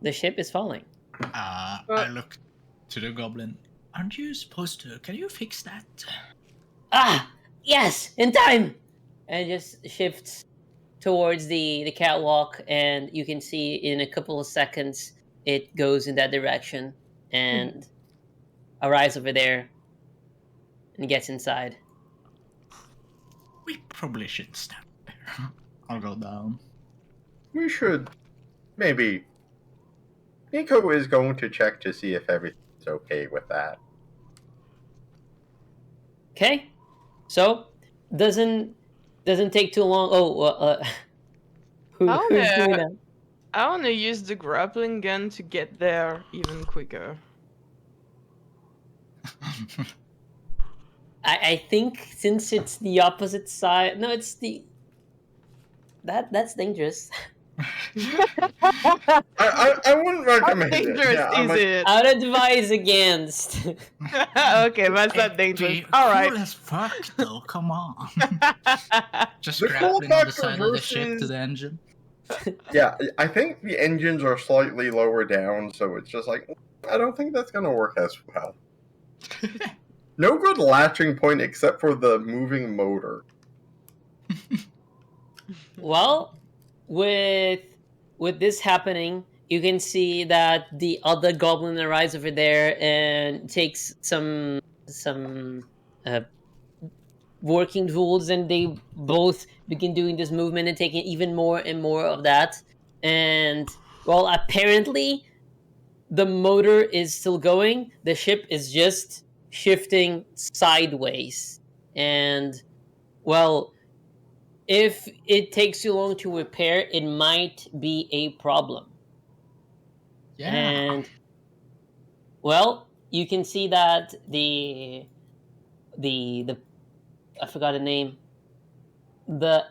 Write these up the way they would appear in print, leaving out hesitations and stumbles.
the ship is falling. I look to the goblin. Aren't you supposed to? Can you fix that? Ah, yes, in time. And it just shifts towards the catwalk, and you can see in a couple of seconds it goes in that direction and arrives over there and gets inside. We probably should stand there. I'll go down. We should maybe. Nico is going to check to see if everything's okay with that. Okay, so doesn't take too long. Oh, who's doing that? I want to use the grappling gun to get there even quicker. I think since it's the opposite side. No, it's the that's dangerous. I wouldn't recommend How dangerous it. is it? I'd advise against. Okay, that's not dangerous. All right. Cool as fuck, though. Come on. Just The cool grappling on the factor side of the ship to versus- the engine. Yeah, I think the engines are slightly lower down, so it's just like, I don't think that's going to work as well. No good latching point except for the moving motor. Well, with this happening, you can see that the other goblin arrives over there and takes some working tools, and they both begin doing this movement and taking even more and more of that. And well, apparently the motor is still going. The ship is just shifting sideways. And well, if it takes too long to repair, it might be a problem. Yeah. And well, you can see that the I forgot the name. The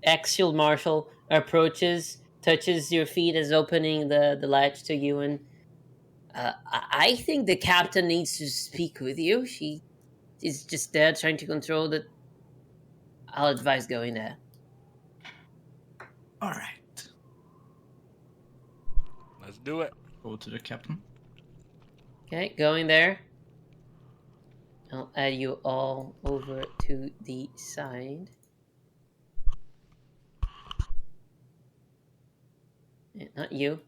axial marshal approaches, touches your feet as opening the latch to you, and I think the captain needs to speak with you. She is just there trying to control the. I'll advise going there. All right. Let's do it. Go to the captain. Okay, going there. I'll add you all over to the side. Not you.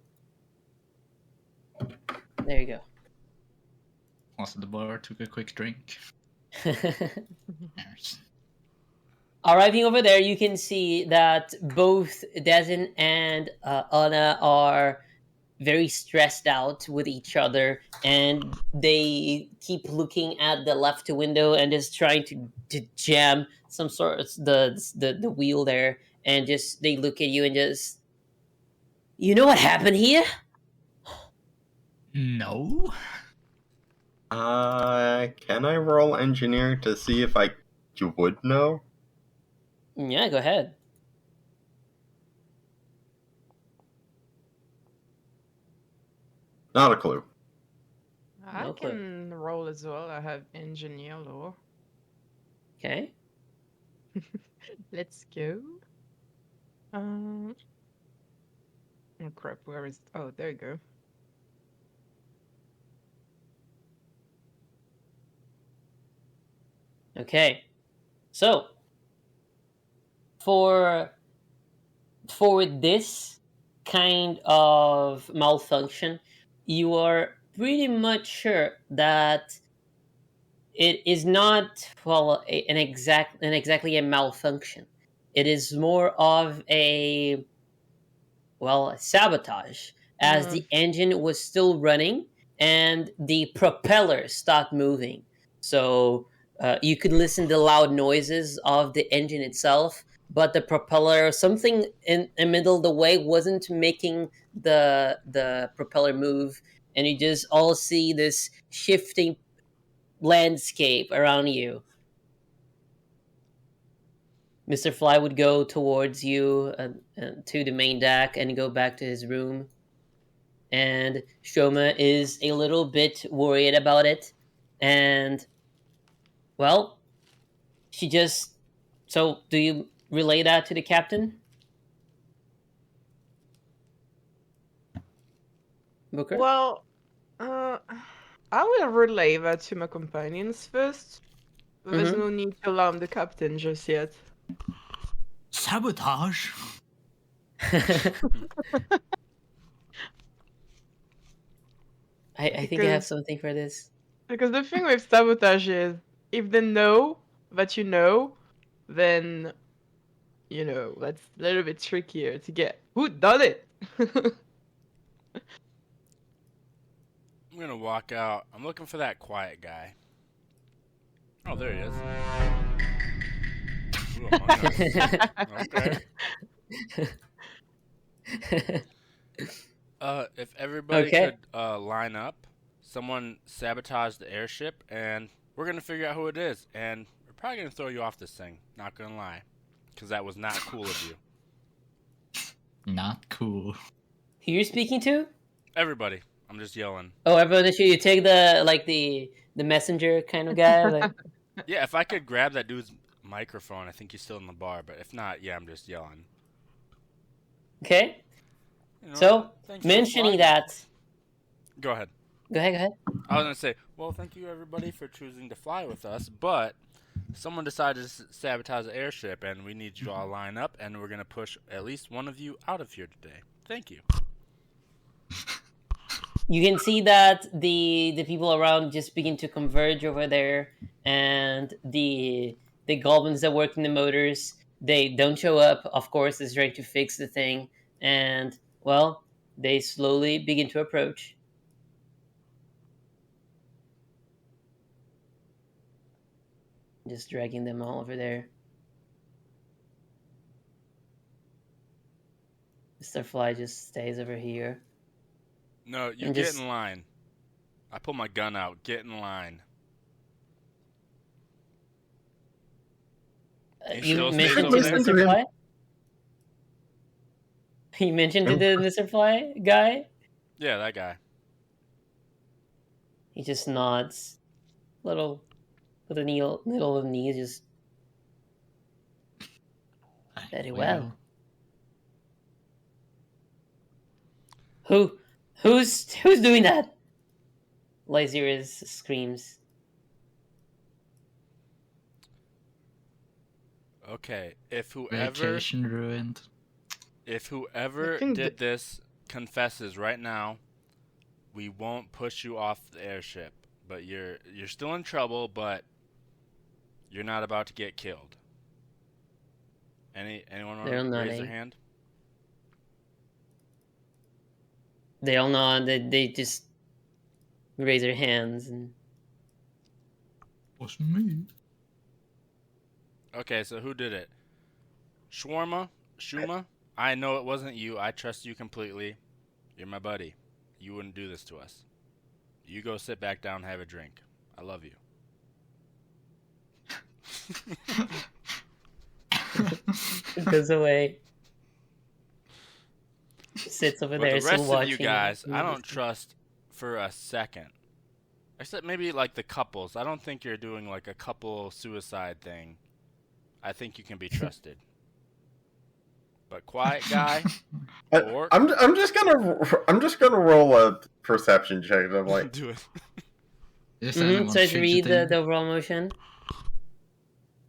There you go. Also, the bar took a quick drink. Yes. Arriving over there, you can see that both Dezen and Anna are very stressed out with each other, and they keep looking at the left window and just trying to jam some sort of the wheel there, and just they look at you and just, you know what happened here? No. Can I roll engineer to see if you would know? Yeah, go ahead. Not a clue. I No clue. can roll as well. I have engineer lore. Okay. Let's go. Oh crap, where is... Oh, there you go. Okay. So for this kind of malfunction, you are pretty much sure that it is not exactly a malfunction. It is more of a sabotage, as the engine was still running and the propeller stopped moving. So you could listen to loud noises of the engine itself, but the propeller, something in the middle of the way, wasn't making the propeller move, and you just all see this shifting landscape around you. Mr. Fly would go towards you to the main deck and go back to his room. And Shoma is a little bit worried about it. And, well, she just... So, do you relay that to the captain? Booker? Well, uh, I will relay that to my companions first. There's Mm-hmm. no need to alarm the captain just yet. Sabotage. I think I have Because something for this. the thing with sabotage is, if they know that you know, then that's a little bit trickier to get. Who done it? I'm gonna walk out. I'm looking for that quiet guy. Oh, there he is. Ooh, Among Us. Okay. If everybody Okay. could line up, someone sabotaged the airship, and we're gonna figure out who it is. And we're probably gonna throw you off this thing. Not gonna lie, because that was not cool of you. Not cool. Who you're speaking to? Everybody, I'm just yelling. Oh, everyone issue. You take the messenger kind of guy. Like, Yeah, if I could grab that dude's microphone, I think he's still in the bar. But if not, yeah, I'm just yelling. okay. You know, So thanks for mentioning flying. that, Go ahead. go ahead. Go ahead. I was gonna say, well, thank you everybody for choosing to fly with us, but someone decided to sabotage the airship, and we need you to all line up, and we're gonna push at least one of you out of here today. Thank you. You can see that the people around just begin to converge over there, and the goblins that work in the motors, they don't show up. Of course, it's trying to fix the thing, and well, they slowly begin to approach. Just dragging them all over there. Mr. Fly just stays over here. No, you And get just in line. I pull my gun out. Get in line. He you still stays mentioned over to there. Listen to Mr. him. Fly. You mentioned to the Mr. Fly guy. Yeah, that guy. He just nods, little with a needle of knees, just very well. Who's doing that? Lysiris screams. Okay, if whoever Vacation ruined. I think did this confesses right now, we won't push you off the airship. But you're still in trouble, but you're not about to get killed. Anyone want They're all to raise their nodding. hand? They all nod. They just raise their hands and Wasn't me. Okay, so who did it? Shuma? I know it wasn't you. I trust you completely. You're my buddy. You wouldn't do this to us. You go sit back down and have a drink. I love you. goes away. Sits over But there, the still rest of watching. you guys, I don't trust for a second. Except maybe like the couples. I don't think you're doing like a couple suicide thing. I think you can be trusted. But quiet guy, or I'm just gonna roll a perception check. I'm like, do it. Is anyone So to read the fidgeting? overall motion.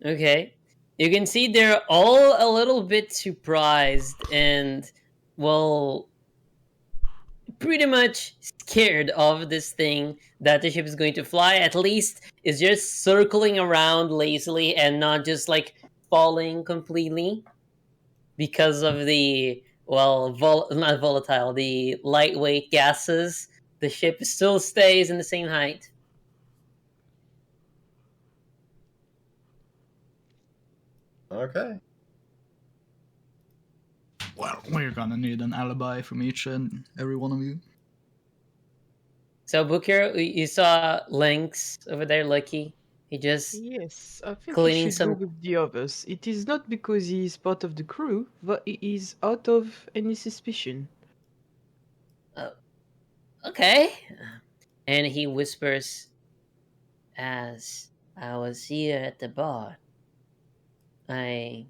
Okay. You can see they're all a little bit surprised and, well, pretty much scared of this thing that the ship is going to fly. At least it's just circling around lazily and not just like falling completely because of the, well, not volatile, the lightweight gases. The ship still stays in the same height. okay. Well, we're gonna need an alibi from each and every one of you. So Booker, you saw Lynx over there, Lucky. He just Yes, I think we cleaning should go some. with the others. It is not because he is part of the crew, but he is out of any suspicion. Okay. And he whispers, as I was here at the bar, I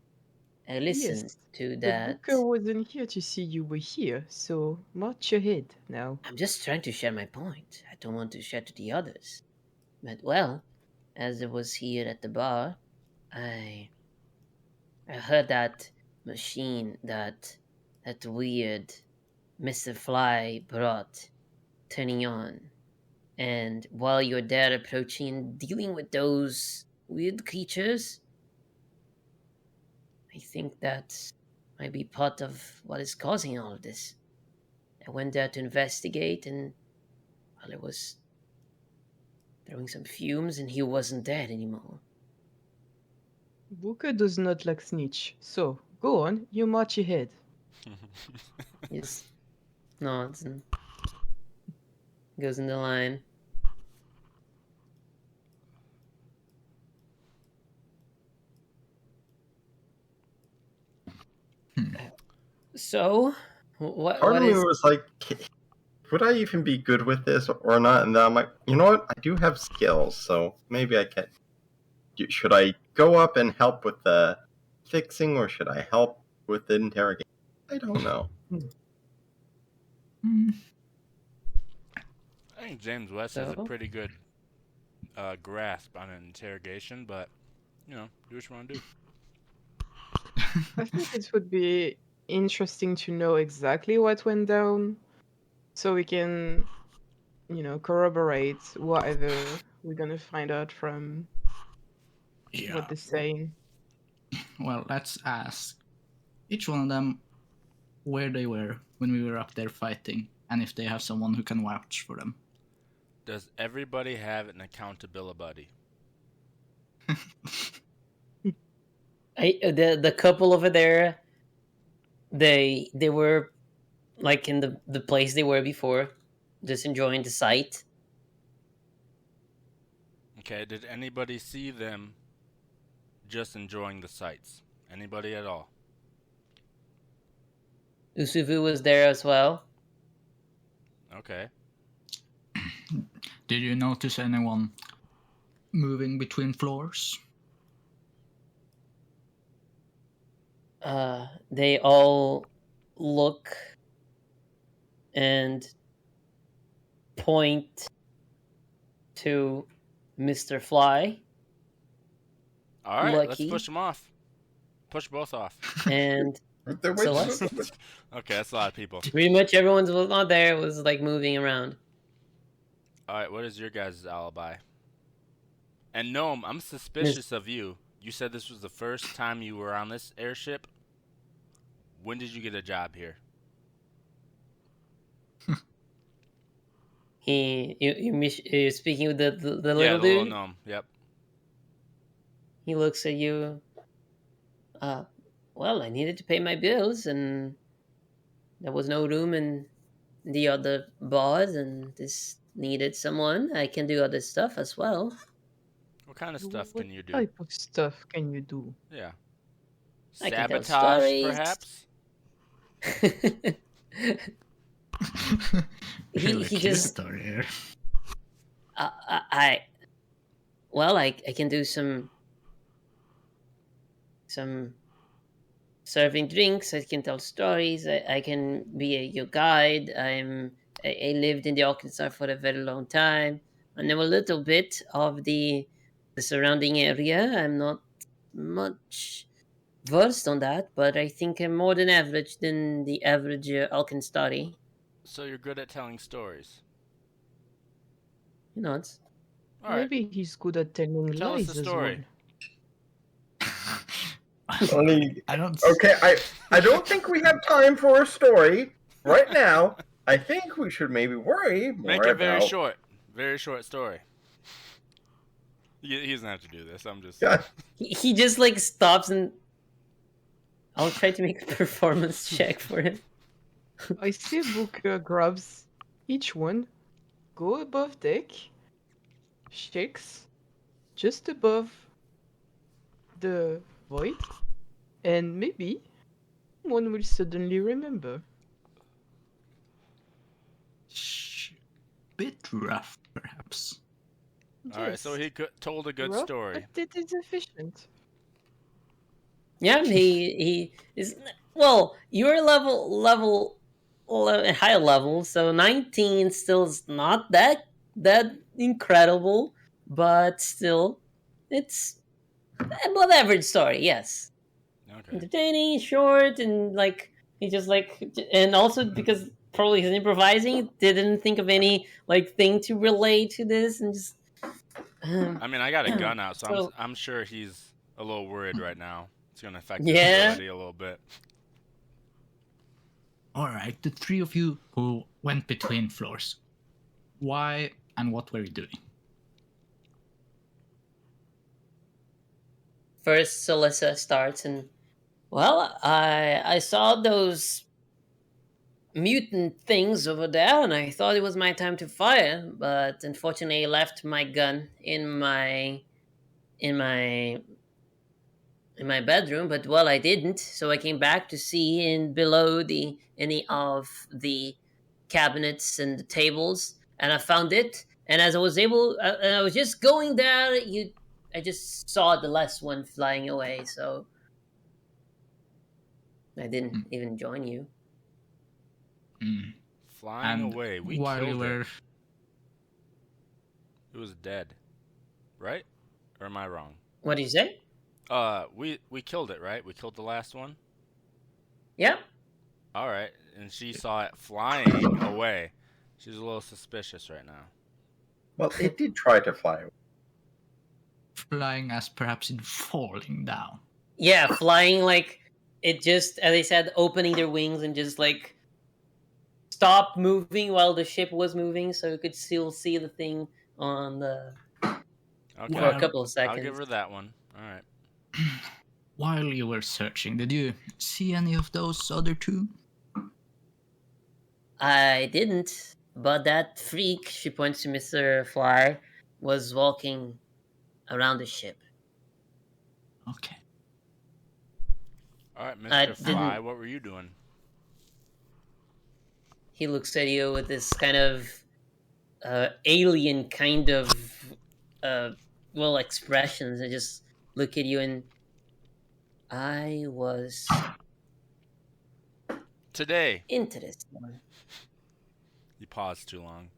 I listened Yes, to the that. booker wasn't here to see you were here, so march ahead now. I'm just trying to share my point. I don't want to share to the others. But well, as I was here at the bar, I I heard that machine that weird Mr. Fly brought turning on. And while you're there approaching dealing with those weird creatures, I think that might be part of what is causing all of this. I went there to investigate, and well, it was throwing some fumes, and he wasn't dead anymore. Booker does not like snitch, so go on, you march ahead. He just nods and goes in the line. So, what Part what of me is? was like, would I even be good with this or not? And then I'm like, you know what? I do have skills, so maybe I can. Should I go up and help with the fixing, or should I help with the interrogation? I don't know. Hmm. I think James West has a So, pretty good grasp on an interrogation, but do what you want to do. I think it would be interesting to know exactly what went down so we can, corroborate whatever we're gonna find out from what Yeah. they're saying. Well, let's ask each one of them where they were when we were up there fighting, and if they have someone who can vouch for them. Does everybody have an accountability buddy? the couple over there, they were like in the place they were before, just enjoying the sight. Okay, did anybody see them just enjoying the sights? Anybody at all? Usuvu was there as well. Okay. Did you notice anyone moving between floors? They all look and point to Mr. Fly, All right, let's Lucky, push them off. Push both off. and Celeste. Okay, that's a lot of people. Pretty much everyone was not there. Was like moving around. All right, what is your guys' alibi? And Gnome, I'm suspicious of you. You said this was the first time you were on this airship. When did you get a job here? You're speaking with the Yeah, little the little dude. gnome. Yep. He looks at you. Well, I needed to pay my bills, and there was no room in the other bars, and this needed someone. I can do other stuff as well. What kind of stuff What can you do? type of stuff can you do? Yeah. I can tell Sabotage, stories. perhaps? he just here. I well, I can do some serving drinks. I can tell stories. I can be your guide. I lived in the Arkansas for a very long time. I know a little bit of the surrounding area. I'm not much versed on that, but I think I'm more than average than the average Alkenstari. So you're good at telling stories. You know, it's All right. Maybe he's good at telling Tell us lies the as story. well. Only I don't. okay. I don't think we have time for a story right now. I think we should maybe worry more Make it very about. short. Very short story. He doesn't have to do this. I'm just. Yeah. he just like stops and I'll try to make a performance check for him. I see Booker grabs each one, go above deck, shakes just above the void, and maybe one will suddenly remember. Bit rough, perhaps. All right. So Yes, he told a good rough, story. but it is efficient. Yeah, he is. Well, your higher level, so 19 still is not that incredible, but still, it's above average story. Yes, Okay. entertaining, short, and like he just like, and also because probably he's improvising, didn't think of any like thing to relate to this, and just I mean, I got a gun out, so so I'm sure he's a little worried right now. It's gonna affect his yeah. ability a little bit. All right, the three of you who went between floors. Why and what were you doing? First, Celissa starts, and well, I saw those mutant things over there, and I thought it was my time to fire, but unfortunately, I left my gun in my in my bedroom. But well, I didn't, so I came back to see in below the any of the cabinets and the tables, and I found it. And as I was just going there. I just saw the last one flying away, so I didn't Mm. even join you. Mm. Flying And away. We while you killed were it. It was dead, right? Or am I wrong? What do you say? We killed it, right? We killed the last one. Yeah. All right, and she saw it flying away. She's a little suspicious right now. Well, it did try to fly away. flying as perhaps in falling down. Yeah, flying like it just, as I said, opening their wings and just like stop moving while the ship was moving, so you could still see the thing on the Okay, for a Well, couple of I'll give seconds. her that one. All right. While you were searching, did you see any of those other two? I didn't, but that freak, she points to Mr. Fly, was walking around the ship. Okay. All right, I Mr. Fly, didn't. what were you doing? He looks at you with this kind of alien kind of uh, well expressions. I just look at you and I was Today. interested. You paused too long.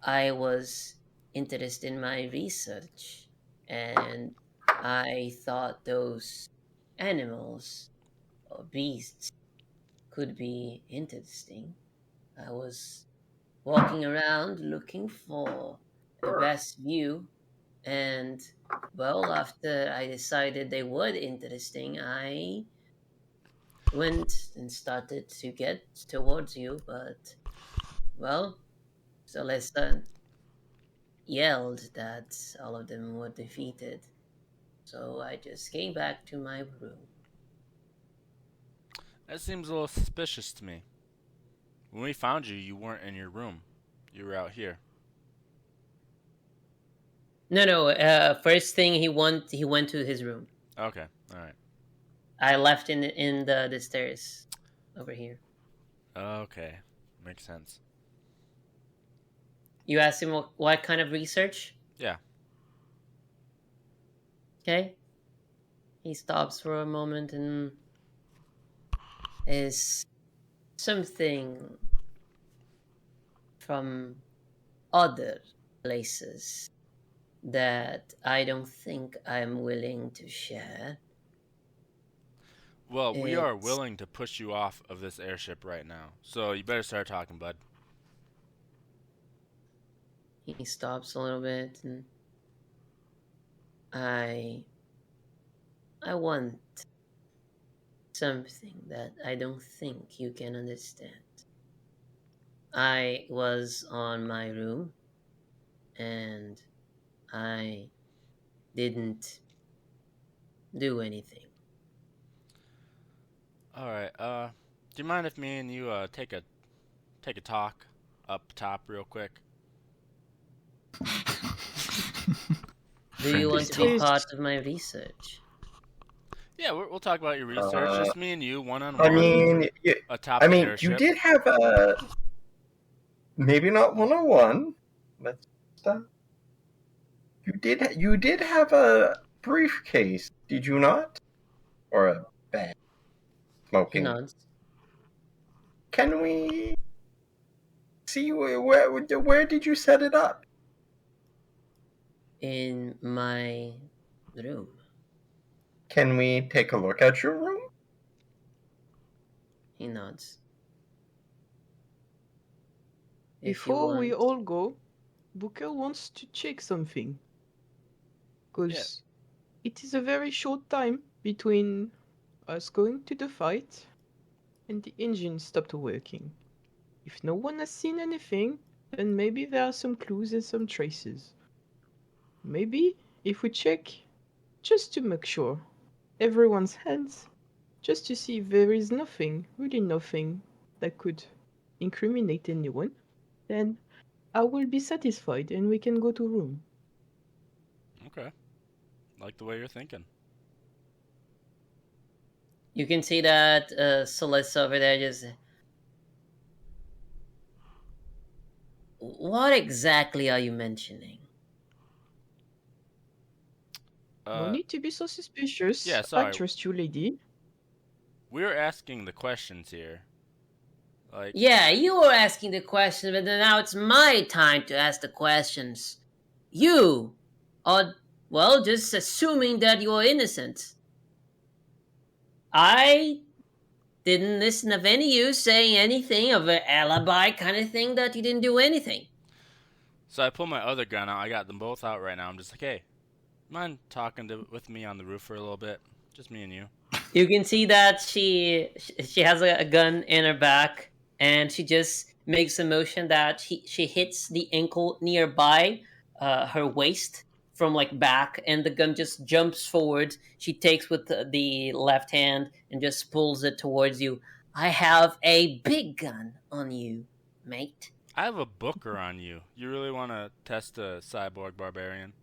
I was interested in my research, and I thought those animals or beasts could be interesting. I was walking around looking for the Sure. best view, and well, after I decided they were interesting, I went and started to get towards you, but well, Celesta yelled that all of them were defeated. So I just came back to my room. That seems a little suspicious to me. When we found you, you weren't in your room. You were out here. No. First thing he went to his room. Okay, all right. I left in the stairs over here. Okay, makes sense. You asked him what kind of research? Yeah. Okay. He stops for a moment and is something from other places that I don't think I'm willing to share. Well, we are It's willing to push you off of this airship right now. So you better start talking, bud. He stops a little bit and I want something that I don't think you can understand. I was on my room and I didn't do anything. All right. Do you mind if me and you take a talk up top real quick? Do you want to be Please. part of my research? Yeah, we'll talk about your research. Just me and you, one on I one. mean, Atop I the mean, airship. you did have a maybe not 101. Let's stop. You did have briefcase, did you not? Or a bag? He Smoking. nods. Can we see where did you set it up? In my room. Can we take a look at your room? He nods. If you Before we want. all go, Booker wants to check something. Because it is a very short time between us going to the fight and the engine stopped working. If no one has seen anything, then maybe there are some clues and some traces. Maybe if we check, just to make sure, everyone's hands, just to see if there is nothing, really nothing, that could incriminate anyone, then I will be satisfied and we can go to room. Okay. Like the way you're thinking. You can see that Celeste over there just. What exactly are you mentioning? No need to be so suspicious. yeah, I sorry. trust you, lady. We're asking the questions here. Like, Yeah, you were asking the question, but then now it's my time to ask the questions. You are, well, just assuming that you're innocent. I didn't listen of any of you saying anything of an alibi kind of thing that you didn't do anything. so I pull my other gun out. I got them both out right now. I'm just like, hey, mind talking with me on the roof for a little bit? Just me and you. You can see that she has a gun in her back, and she just makes a motion that she hits the ankle nearby her waist from like back, and the gun just jumps forward. She takes with the left hand and just pulls it towards you. I have a big gun on you, mate. I have a booker on you. You really want to test a cyborg barbarian?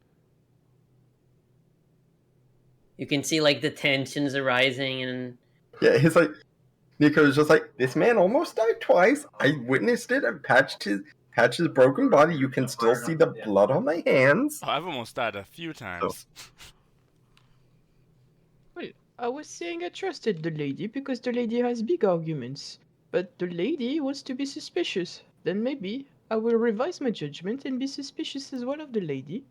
You can see like the tensions arising, and Yeah, he's like, Nico's just like, this man almost died twice. I witnessed it. I patched his broken body. You can still see the blood on my hands. Oh, I've almost died a few times. Well, I was saying I trusted the lady because the lady has big arguments. But the lady wants to be suspicious. Then maybe I will revise my judgment and be suspicious as well of the lady.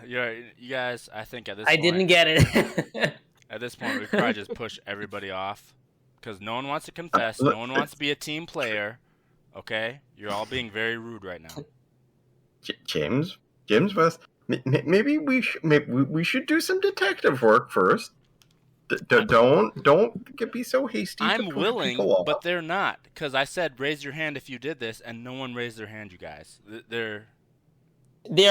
You guys, I think at this I point, didn't get it. at this point, we probably just push everybody off because no one wants to confess. No one wants to be a team player. Okay, you're all being very rude right now. James West. Maybe we should do some detective work first. Don't be so hasty. I'm to push willing, people off. but they're not because I said raise your hand if you did this, and no one raised their hand. You guys, they're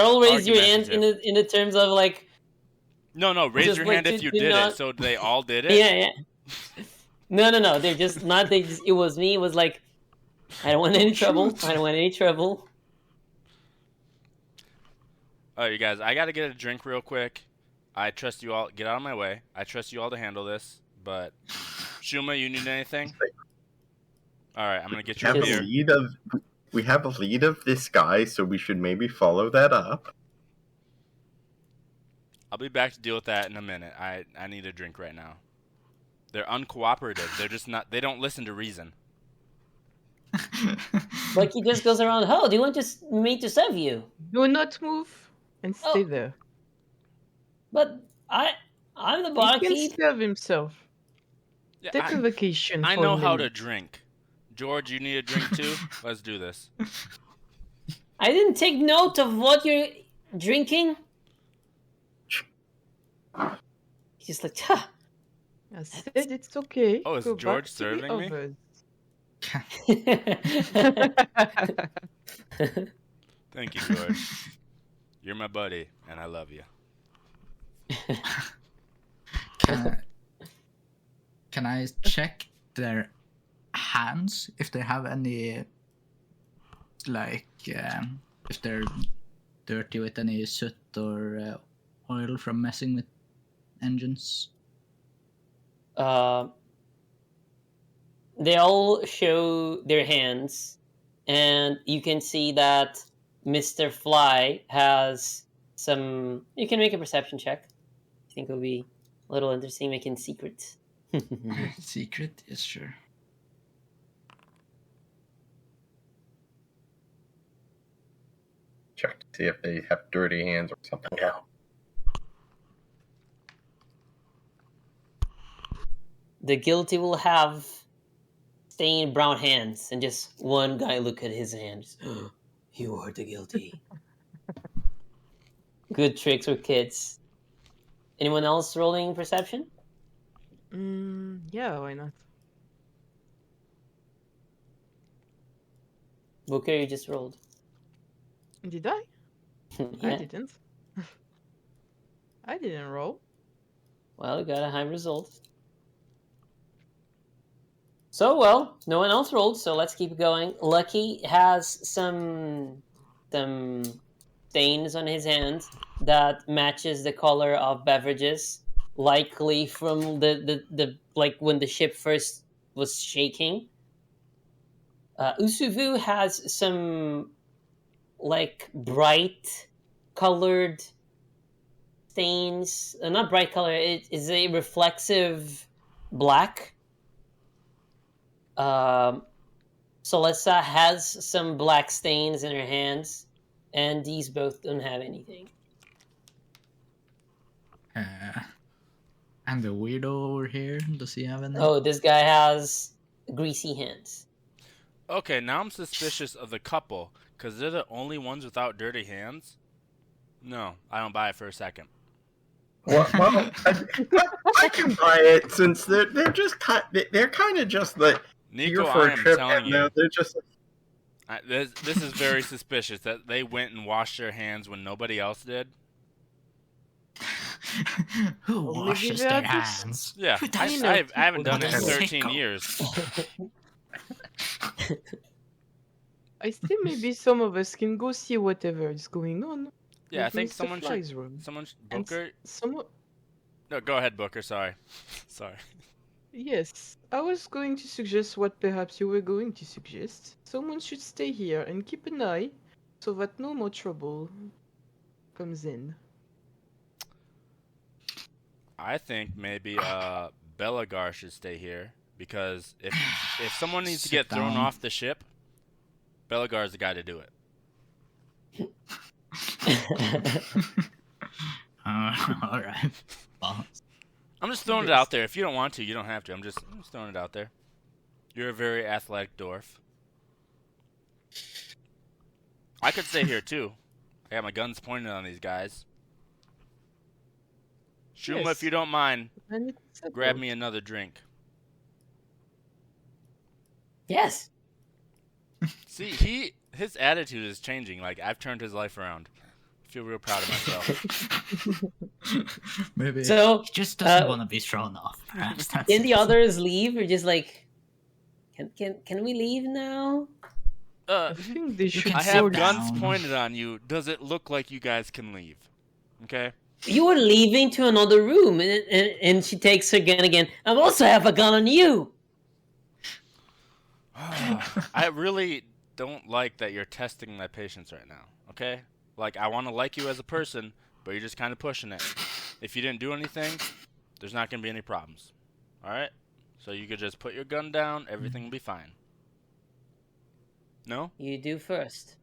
all raise your hand argumentative. in the terms of like. No, raise Just your like hand if to- you to did not- it. So they all did it. Yeah. No. They're just not. They just, it was me. It was like, I don't want any trouble. shoot. I don't want any trouble. All right, you guys, I gotta get a drink real quick. I trust you all. Get out of my way. I trust you all to handle this. But Shuma, you need anything? All right, I'm gonna get you a beer. We have a lead of this guy, so we should maybe follow that up. I'll be back to deal with that in a minute. I need a drink right now. They're uncooperative. They're just not. They don't listen to reason. Like he just goes around. Oh, do you want me to serve you? Do not move and stay Oh. there. But I'm the He barkeep. can serve himself. Yeah, Take a vacation I for know a how to minute. drink. George, you need a drink too? Let's do this. I didn't take note of what you're drinking. He's just like, huh. I said it's okay. Oh, is Go George back to serving me? the others. Thank you, George. You're my buddy, and I love you. Can I check their hands if they have any, like, if they're dirty with any soot or oil from messing with engines? They all show their hands, and you can see that Mr. Fly has some. You can make a perception check. I think it would be a little interesting making secrets. Secret is sure. Check to see if they have dirty hands or something. Yeah. The guilty will have stained brown hands, and just one guy look at his hands. You are the guilty. Good tricks with kids. Anyone else rolling perception? Yeah, why not? Booker, you just rolled. Did I? I Yeah. didn't. I didn't roll. Well, you got a high result. So, well, no one else rolled, so let's keep going. Lucky has some stains on his hands that matches the color of beverages, likely from the like when the ship first was shaking. Usuvu has some like bright colored stains. Not bright color. It is a reflexive black. Celesta has some black stains in her hands, and these both don't have anything. And the weirdo over here, does he have any? Oh, this guy has greasy hands. Okay, now I'm suspicious of the couple, because they're the only ones without dirty hands. No, I don't buy it for a second. Well, I can buy it since they're just they're kind of just like Nico, here for I a am trip, telling and you, they're just. this is very suspicious that they went and washed their hands when nobody else did. Who Well, maybe washes they their are just- hands? Yeah, Who I, does know I haven't done it in people that are 13 sicko. years. I think maybe some of us can go see whatever is going on. Yeah, I with think Mr. someone should. Fly's room. And Booker. some. No, go ahead, Booker. Sorry. Sorry. Yes, I was going to suggest what perhaps you were going to suggest. Someone should stay here and keep an eye so that no more trouble comes in. I think maybe Belagar should stay here because if someone needs to Sit get thrown down. off the ship, Belagar's the guy to do it. All right. Well, I'm just throwing it out there. If you don't want to, you don't have to. I'm just throwing it out there. You're a very athletic dwarf. I could stay here too. I got my guns pointed on these guys. Shuma, Yes. if you don't mind, And it's grab settled. me another drink. Yes. See, his attitude is changing. Like, I've turned his life around. I feel real proud of myself. maybe So, he just doesn't uh, want to be thrown off. Perhaps that's can the it. others leave? Or just like, can we leave now? I think they should can I sit have go down. guns pointed on you. Does it look like you guys can leave? Okay? You were leaving to another room, and she takes her gun again. I also have a gun on you. I really don't like that you're testing my patience right now, okay? Like, I want to like you as a person, but you're just kind of pushing it. If you didn't do anything, there's not going to be any problems. Alright? So you could just put your gun down, everything will be fine. No? You do first.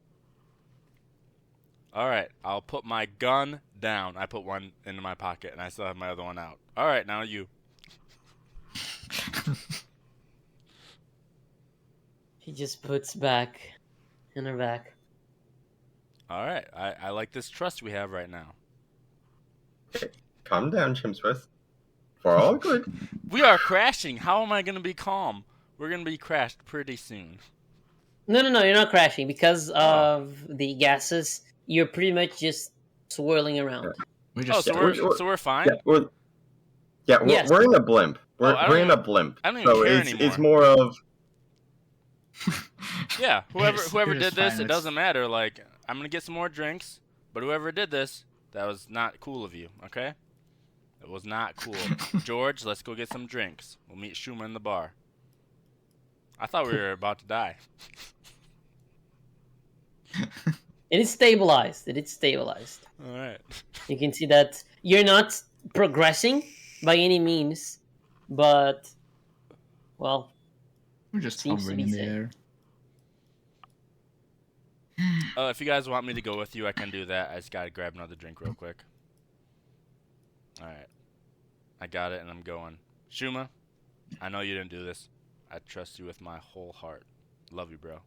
Alright, I'll put my gun down. I put one into my pocket, and I still have my other one out. Alright, now you. She just puts back in her back. Alright, I like this trust we have right now. Calm down, Chimsworth. For all good. We are crashing. How am I going to be calm? We're going to be crashed pretty soon. No, you're not crashing because of the gases. You're pretty much just swirling around. We Oh, just so we're fine? Yes. We're in a blimp. Oh, I don't We're in a even- blimp. I don't even So care it's anymore. more of Yeah, whoever Here's did this, fine, it let's- doesn't matter. Like, I'm gonna get some more drinks, but whoever did this, that was not cool of you. Okay, it was not cool. George, let's go get some drinks. We'll meet Shuma in the bar. I thought we were about to die. It is stabilized. It is stabilized. All right. You can see that you're not progressing by any means, but well, We're just seems to hovering be in the safe. air. If you guys want me to go with you, I can do that. I just gotta grab another drink real quick. All right. I got it, and I'm going. Shuma, I know you didn't do this. I trust you with my whole heart. Love you, bro.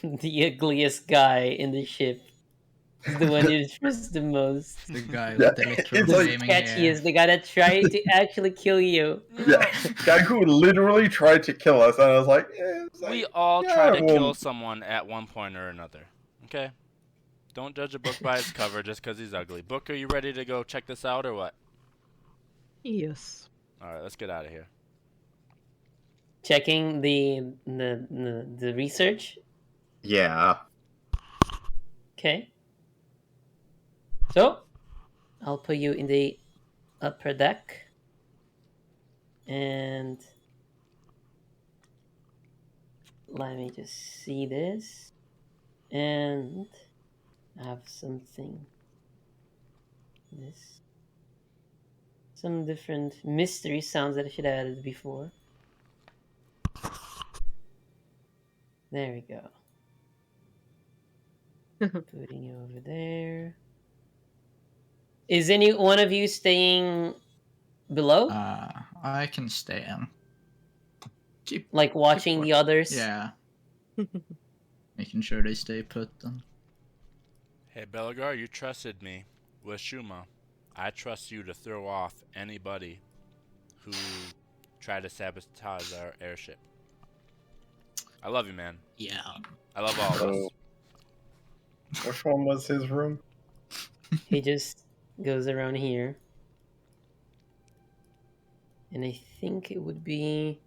The ugliest guy in the ship is the one you trust the most. The guy Yeah, with the it's literal The like- flaming hair. sketchiest, the guy that tried to actually kill you. Yeah, guy who literally tried to kill us, and I was like, it's We like, all yeah, try to well, kill someone at one point or another. Okay? Don't judge a book by its cover just because he's ugly. Book, are you ready to go check this out or what? Yes. All right, let's get out of here. Checking the research. Yeah. Okay. So, I'll put you in the upper deck. And let me just see this. And I have something. This. Some different mystery sounds that I should have added before. There we go. Putting you over there. Is any one of you staying below? I can stay and keep Like watching the others? Yeah. Making sure they stay put. And Hey, Belagar, you trusted me with Shuma. I trust you to throw off anybody who tried to sabotage our airship. I love you, man. yeah. I love all of us. So, which one was his room? He just goes around here. And I think it would be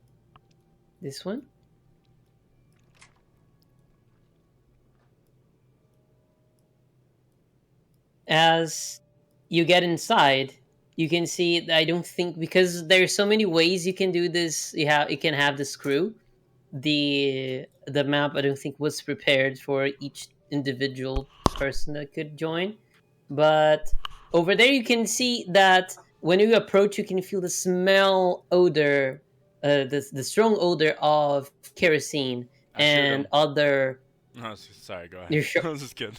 this one. As you get inside, you can see, I don't think, because there's so many ways you can do this, you can have this crew. The map, I don't think, was prepared for each individual person that could join. But over there you can see that when you approach, you can feel the smell odor, the strong odor of kerosene I shoot and him. other. No, sorry, go ahead. You're sure? I was just kidding.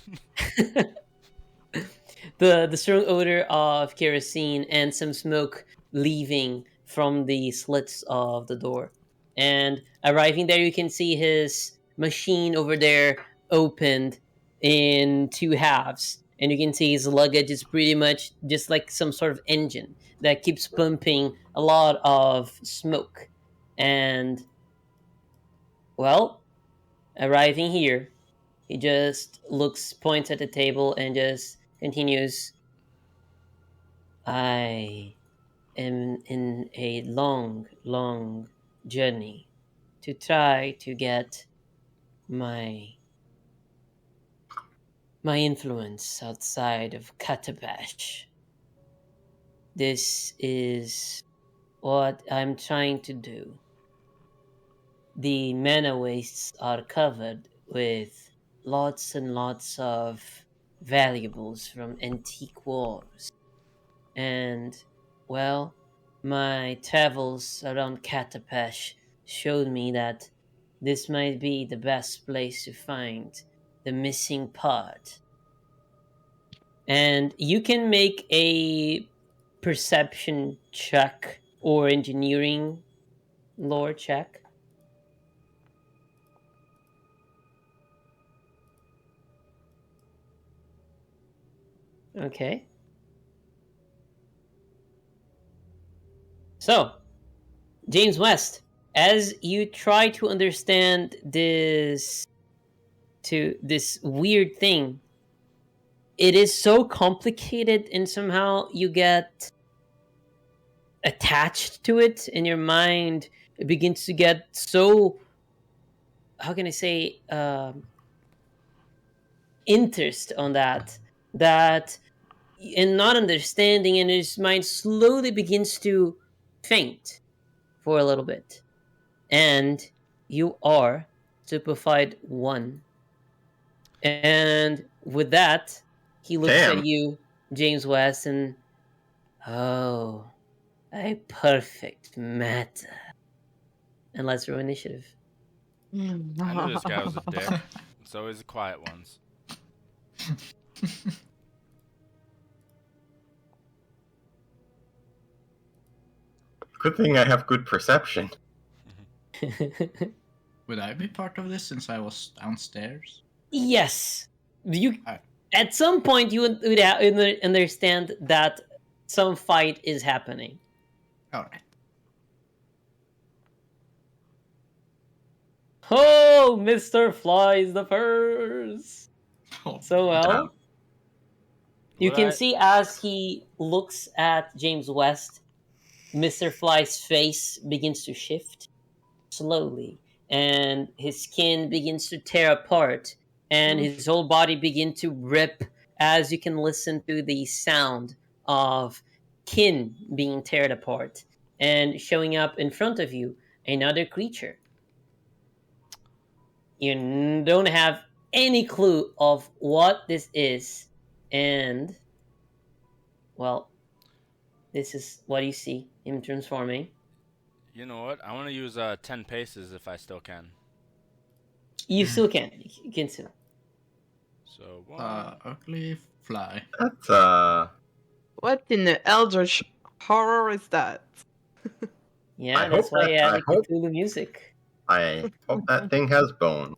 The strong odor of kerosene and some smoke leaving from the slits of the door. And arriving there, you can see his machine over there opened in two halves. And you can see his luggage is pretty much just like some sort of engine that keeps pumping a lot of smoke. And, well, arriving here, he just points at the table, and just continues. I am in a long, long journey to try to get my influence outside of Katabash. This is what I'm trying to do. The mana wastes are covered with lots and lots of valuables from antique wars. And, well, my travels around Katapesh showed me that this might be the best place to find the missing part. And you can make a perception check or engineering lore check. Okay. So, James West, as you try to understand this weird thing, it is so complicated, and somehow you get attached to it in your mind. It begins to get so, how can I say, interest on that and not understanding, and his mind slowly begins to faint for a little bit. And you are stupefied 1. And with that, he looks Damn. at you, James West, and oh, a perfect matter. And let's roll initiative. I knew this guy was a dick. It's always the quiet ones. Good thing I have good perception. Would I be part of this since I was downstairs? Yes, you. Alright. At some point, you would understand that some fight is happening. Alright. Oh, Mr. Flies the first. Oh, So well, you What can I- see as he looks at James West, Mr. Fly's face begins to shift slowly, and his skin begins to tear apart, and his whole body begins to rip as you can listen to the sound of kin being teared apart, and showing up in front of you, another creature. You don't have any clue of what this is, and well, this is what you see him transforming. You know what? I want to use 10 paces if I still can. You still can. You can still. So one. Ugly fly. That's What in the eldritch horror is that? Yeah, I that's hope why I that- I added hope- Cthulhu music. I hope that thing has bones.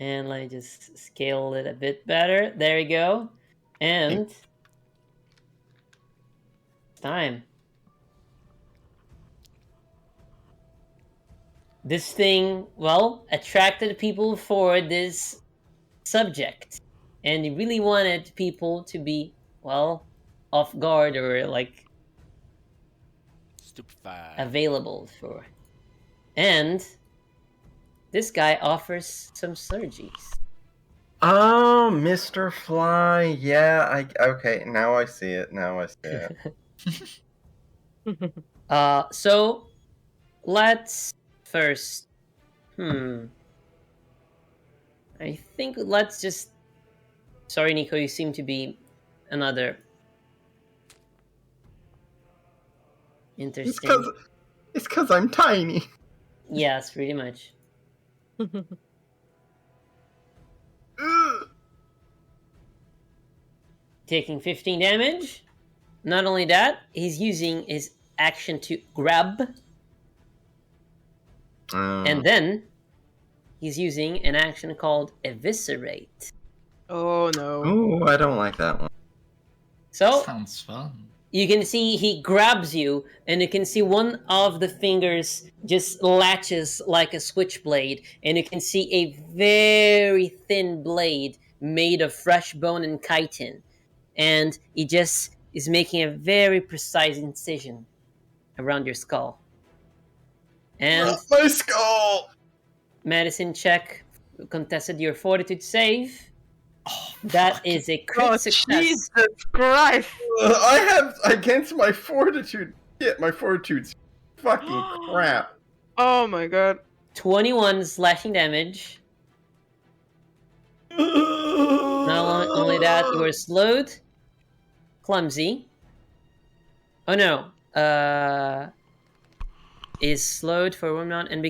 And let me just scale it a bit better. There you go. And time. This thing, well, attracted people for this subject. And he really wanted people to be, well, off guard or like Stupefied. available for. And this guy offers some synergies. Oh, Mr. Fly. Yeah, okay, now I see it. Now I see it. So let's first. I think let's just. Sorry, Nico, you seem to be another interesting. It's because I'm tiny. Yes, pretty much. Ugh. Taking 15 damage. Not only that, he's using his action to grab, and then he's using an action called Eviscerate. Oh no. Ooh, I don't like that one. So Sounds fun. you can see he grabs you, and you can see one of the fingers just latches like a switchblade, and you can see a very thin blade made of fresh bone and chitin, and he just is making a very precise incision around your skull. And My skull! medicine check, contested your fortitude save. Oh, That fuck. is a crit Oh, success. Jesus Christ! I have against my fortitude. Shit, my fortitude's fucking crap. Oh my god. 21 slashing damage. Not only that, you are slowed, clumsy. Oh no, is slowed for 1 round and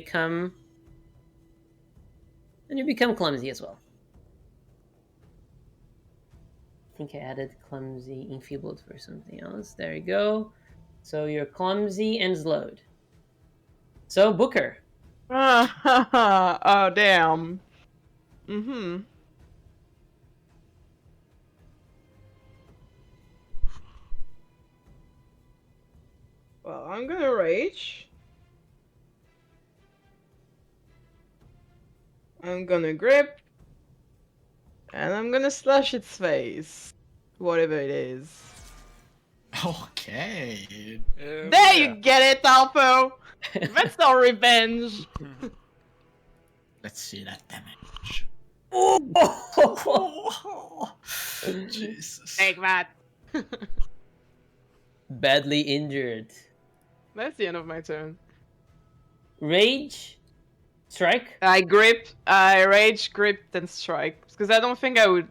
you become clumsy as well. I think I added clumsy enfeebled for something else. There you go. So you're clumsy and slowed. So Booker, Oh damn. Mm-hmm. Well, I'm gonna rage. I'm gonna grip. And I'm gonna slash its face. Whatever it is. Okay. There you get it, Alpo! That's our revenge! Let's see that damage. Jesus. Take that! badly injured. That's the end of my turn. Rage Strike. I rage grip, then strike. Because I don't think I would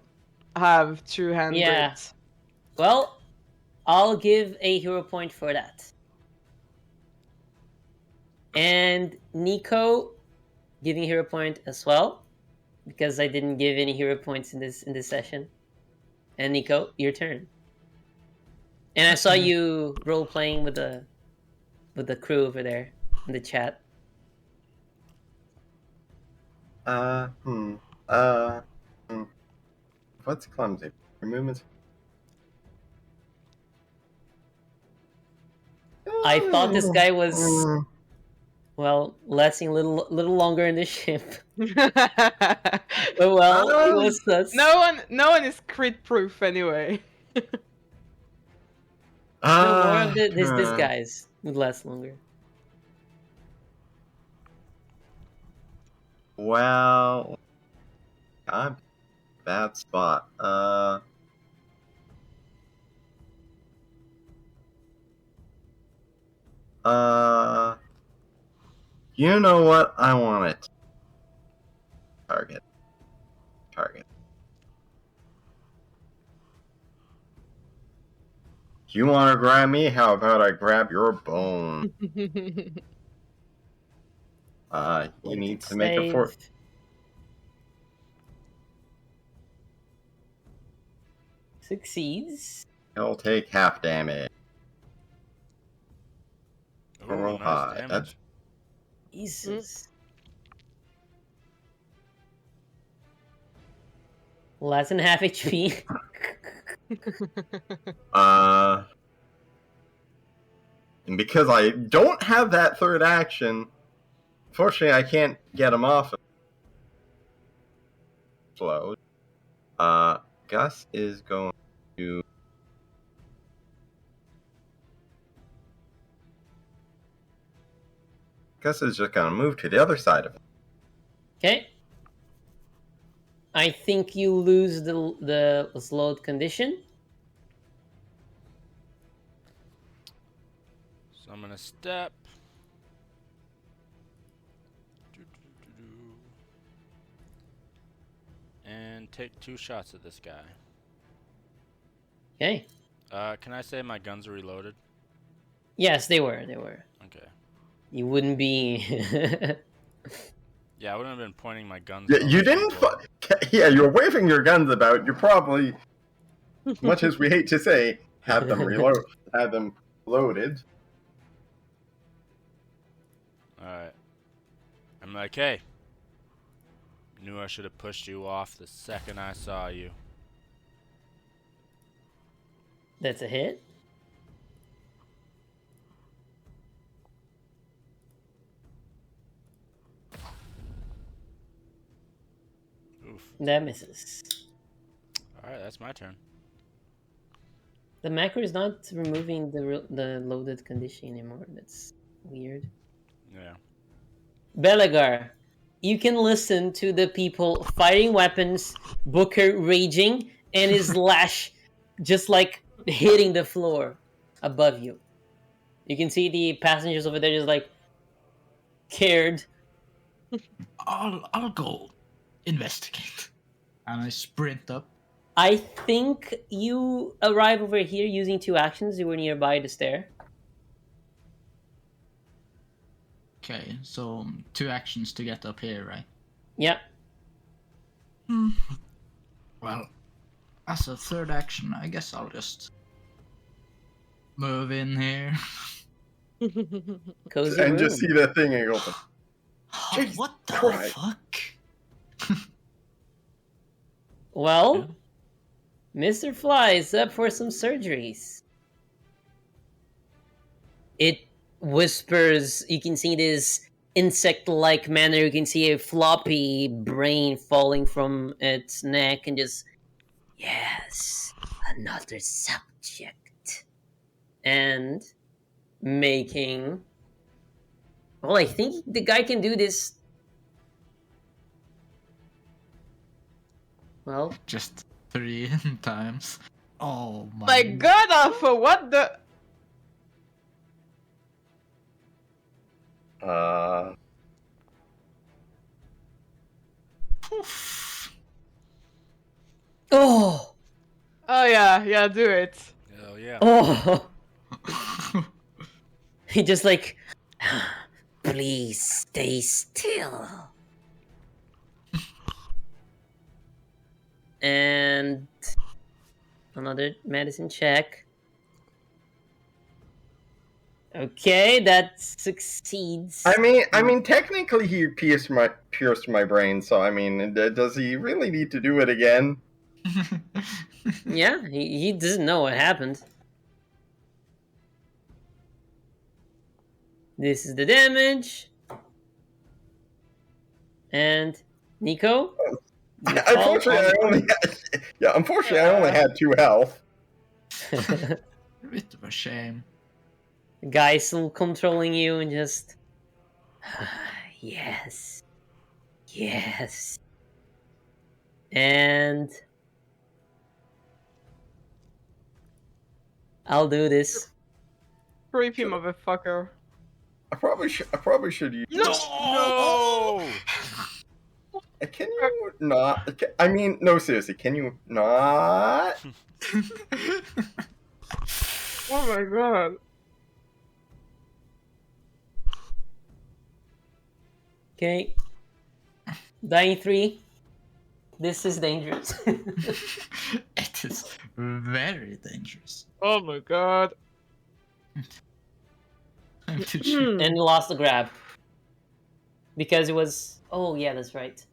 have two-hand Yeah. grip. Well, I'll give a hero point for that. And Nico giving a hero point as well, because I didn't give any hero points in this session. And Nico, your turn. And I saw you role playing with the crew over there in the chat. What's clumsy? Your movements. I thought this guy was well lasting a little longer in the ship. But well, it was us. No one is crit proof anyway. No, more of this guys would last longer. Well, I'm bad spot. You know what? I want it. Target. You want to grab me? How about I grab your bone? You need to make a fort. Succeeds. He'll take half damage. Ooh, Roll nice high. damage. That's Jesus. Less than half HP. and because I don't have that third action, unfortunately I can't get him off of float. Gus is going to Gus is just gonna move to the other side of it. Okay. I think you lose the slowed condition. So I'm gonna step. And take 2 shots at this guy. Okay. Can I say my guns are reloaded? Yes, they were. Okay. You wouldn't be. Yeah, I wouldn't have been pointing my guns. Yeah, at you other didn't. people. Yeah, you're waving your guns about. You're probably, much as we hate to say, had them loaded. Alright. I'm like, hey. Knew I should have pushed you off the second I saw you. That's a hit. Oof. That misses. Alright, that's my turn. The macro is not removing the loaded condition anymore. That's weird. Yeah. Belagar, you can listen to the people fighting weapons, Booker raging, and his lash just like hitting the floor above you. You can see the passengers over there just like scared. I'll go investigate. And I sprint up. I think you arrive over here using 2 actions. You were nearby the stair. Okay, so 2 actions to get up here, right? Yep. Well, as a third action, I guess I'll just move in here. Cozy And room. just see that thing and go, Oh, what the Christ. fuck? Well, Mr. Fly is up for some surgeries. It whispers. You can see this insect-like manner. You can see a floppy brain falling from its neck and just, yes, another subject. And making... Well, I think the guy can do this. Well, Just 3 times. Oh my. My god, Alpha, what the? Yeah, do it. Hell yeah. Oh, he just like, please stay still. And another medicine check. Okay, that succeeds. I mean, technically he pierced my brain. So I mean, does he really need to do it again? Yeah, he doesn't know what happened. This is the damage. And Nico? You fall Unfortunately, I only I only had 2 health. Bit of a shame. The guy still controlling you and just. Yes. Yes. And. I'll do this. Creepy motherfucker. I probably should use. No! Can you not? I mean, no, seriously, can you not? Oh my god. Okay. Dying 3. This is dangerous. It is very dangerous. Oh my god. Time to shoot. And lost the grab. Because it was. Oh, yeah, that's right.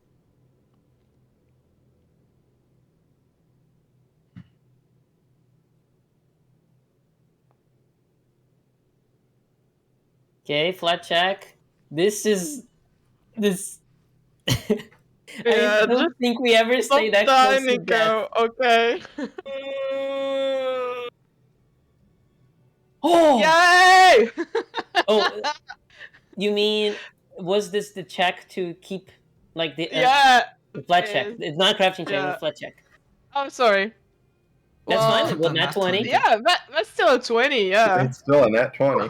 Okay, flat check. This is. This. Yeah, I don't just think we ever stay that die, close to death. Nico. Okay. Oh! Yay! Oh, you mean was this the check to keep like the Yeah. flat check? is. It's not a crafting check, Yeah. it's a flat check. I'm sorry. That's Well, fine. Well, not 20. Yeah, that's still a 20. Yeah. It's still a nat 20.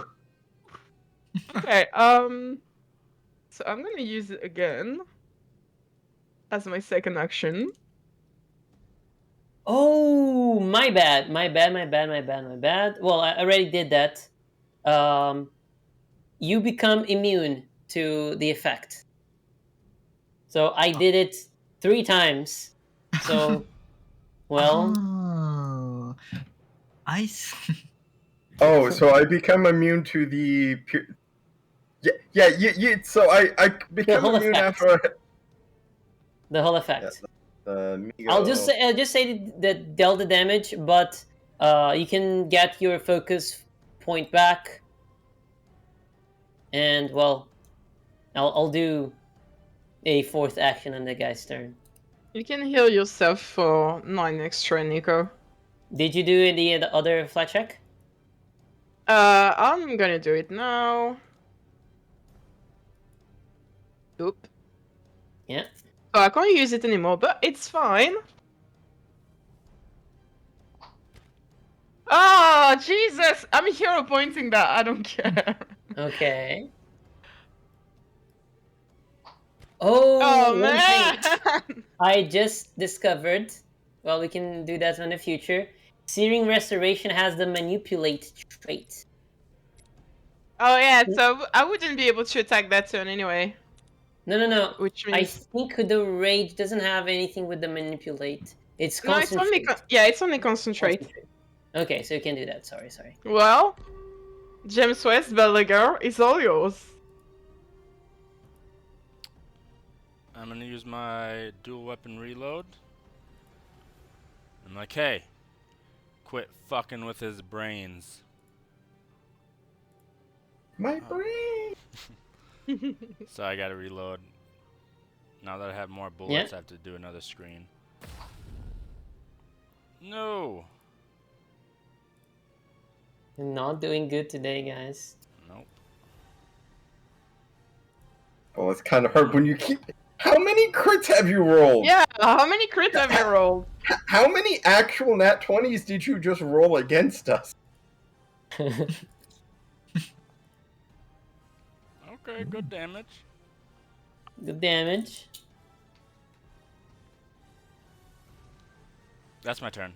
Okay. So I'm gonna use it again as my second action. Oh, my bad. My bad. Well, I already did that. You become immune to the effect. So I did it 3 times. So, well, Oh, I see. Oh, so I become immune to the. Yeah. So I become whole immune effect. after. the whole effect. I'll just say that dealt the damage, but you can get your focus point back, and well, I'll do a 4th action on the guy's turn. You can heal yourself for 9 extra, Nico. Did you do the other flat check? I'm gonna do it now. Oop. Yeah. So I can't use it anymore, but it's fine. Oh, Jesus! I'm hero pointing that. I don't care. Okay. Oh, Oh, one man! thing I just discovered. Well, we can do that in the future. Searing Restoration has the manipulate trait. Oh, yeah, so I wouldn't be able to attack that turn anyway. No. Which I means... think the rage doesn't have anything with the manipulate. It's No, it's concentrate. only... Yeah, it's only concentrate. Okay, so you can do that. Sorry. Well, James West, Belager, it's all yours. I'm gonna use my dual weapon reload. I'm like, hey, quit fucking with his brains. My brain. So I gotta reload. Now that I have more bullets, I have to do another screen. No. You're not doing good today, guys. Nope. Well, it's kind of hard when you keep. How many crits have you rolled? Yeah, how many crits have you rolled? How many actual nat 20s did you just roll against us? Okay, good damage. Good damage. That's my turn.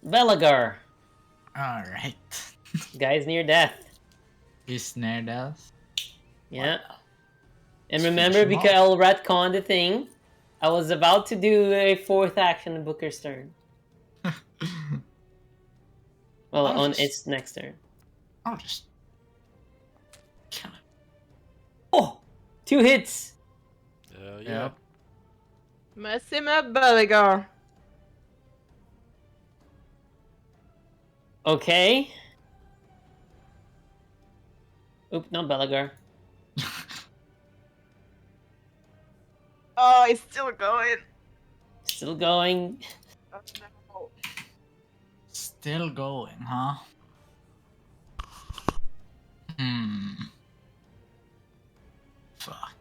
Belagar. Alright. Guy's near death. He's near death. Yeah. Well, And let's remember, finish him because off. I'll retcon the thing, I was about to do a fourth action in Booker's turn. Well, I'll on just- its next turn. I'll just kill him. Oh! 2 hits! Yeah. Yep. Mess him up, Belagar. Okay. Oop, not Belagar. Oh, he's still going. Still going. Oh, no. Still going, huh? Fuck.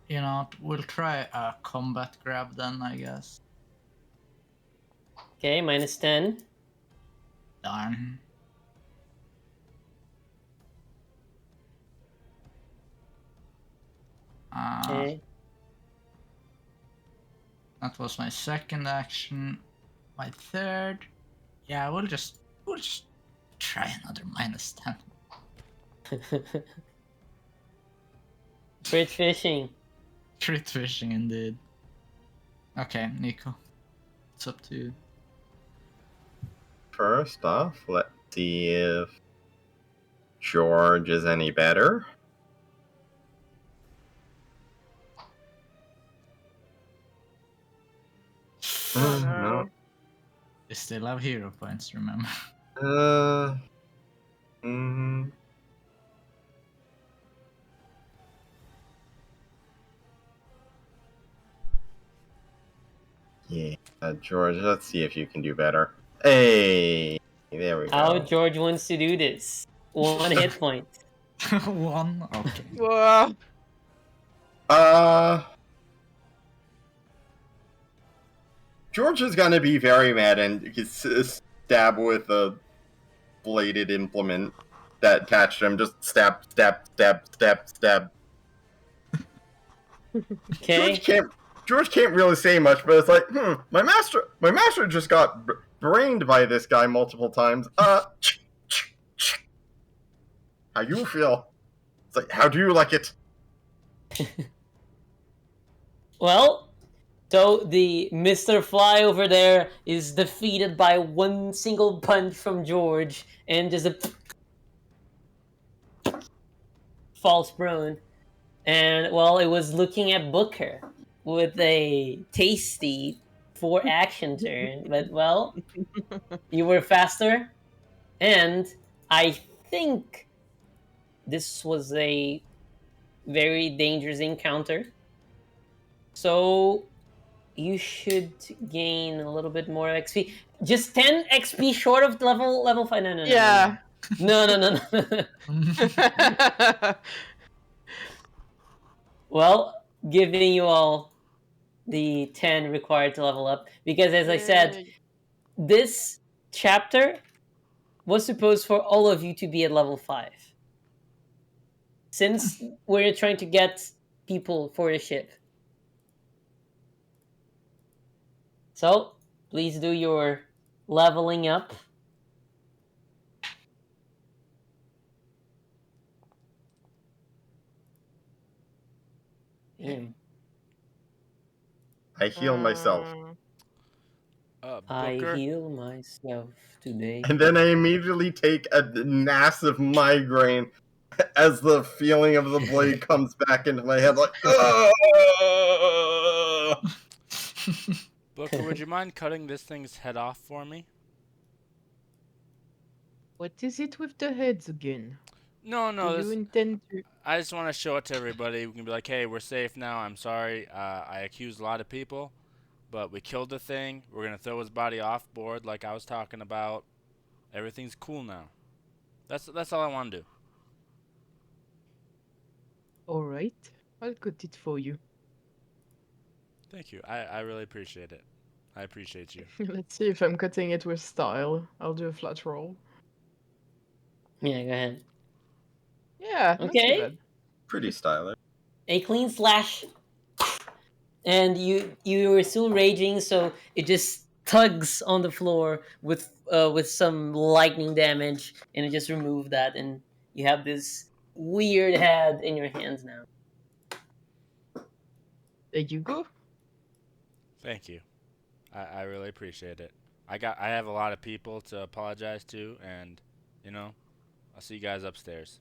You know, we'll try a combat grab then, I guess. Okay, minus 10. Darn. Okay. That was my second action. My third. Yeah, we'll just try another minus 10. Crit fishing. Crit fishing indeed. Okay, Nico. It's up to you. First off, let's see if George is any better. Oh, No. no. You still have hero points, remember? Mm, yeah, George, let's see if you can do better. Hey, there we How go. George wants to do this. 1 hit point. One? Okay. Whoa. George is gonna be very mad and stab with a bladed implement that attached to him. Just stab, stab, stab, stab, stab. Okay. George can't really say much, but it's like, my master just got brained by this guy multiple times. How you feel? It's like, how do you like it? Well, so the Mr. Fly over there is defeated by one single punch from George and just falls prone. And, well, it was looking at Booker with a tasty 4 action turn. But, well, you were faster. And I think this was a very dangerous encounter. So you should gain a little bit more XP. Just 10 XP short of level 5. No. Yeah. No. Well, giving you all the 10 required to level up. Because as I said, Yay. this chapter was supposed for all of you to be at level 5. Since we're trying to get people for the ship. So, please do your leveling up. Damn. I heal myself. I Booker. heal myself today. And then I immediately take a massive migraine as the feeling of the blade comes back into my head like, "Ugh!" Booker, would you mind cutting this thing's head off for me? What is it with the heads again? No, Do you this, intend to? I just want to show it to everybody. We can be like, hey, we're safe now. I'm sorry. I accused a lot of people, but we killed the thing. We're going to throw his body off board like I was talking about. Everything's cool now. That's all I want to do. All right, I'll cut it for you. Thank you. I really appreciate it. I appreciate you. Let's see if I'm cutting it with style. I'll do a flat roll. Yeah, go ahead. Yeah, not too Okay. bad. Pretty stylish. A clean slash. and you were still raging, so it just tugs on the floor with some lightning damage, and it just removed that, and you have this weird head in your hands now. There you go. Thank you. I really appreciate it. I have a lot of people to apologize to, and you know, I'll see you guys upstairs.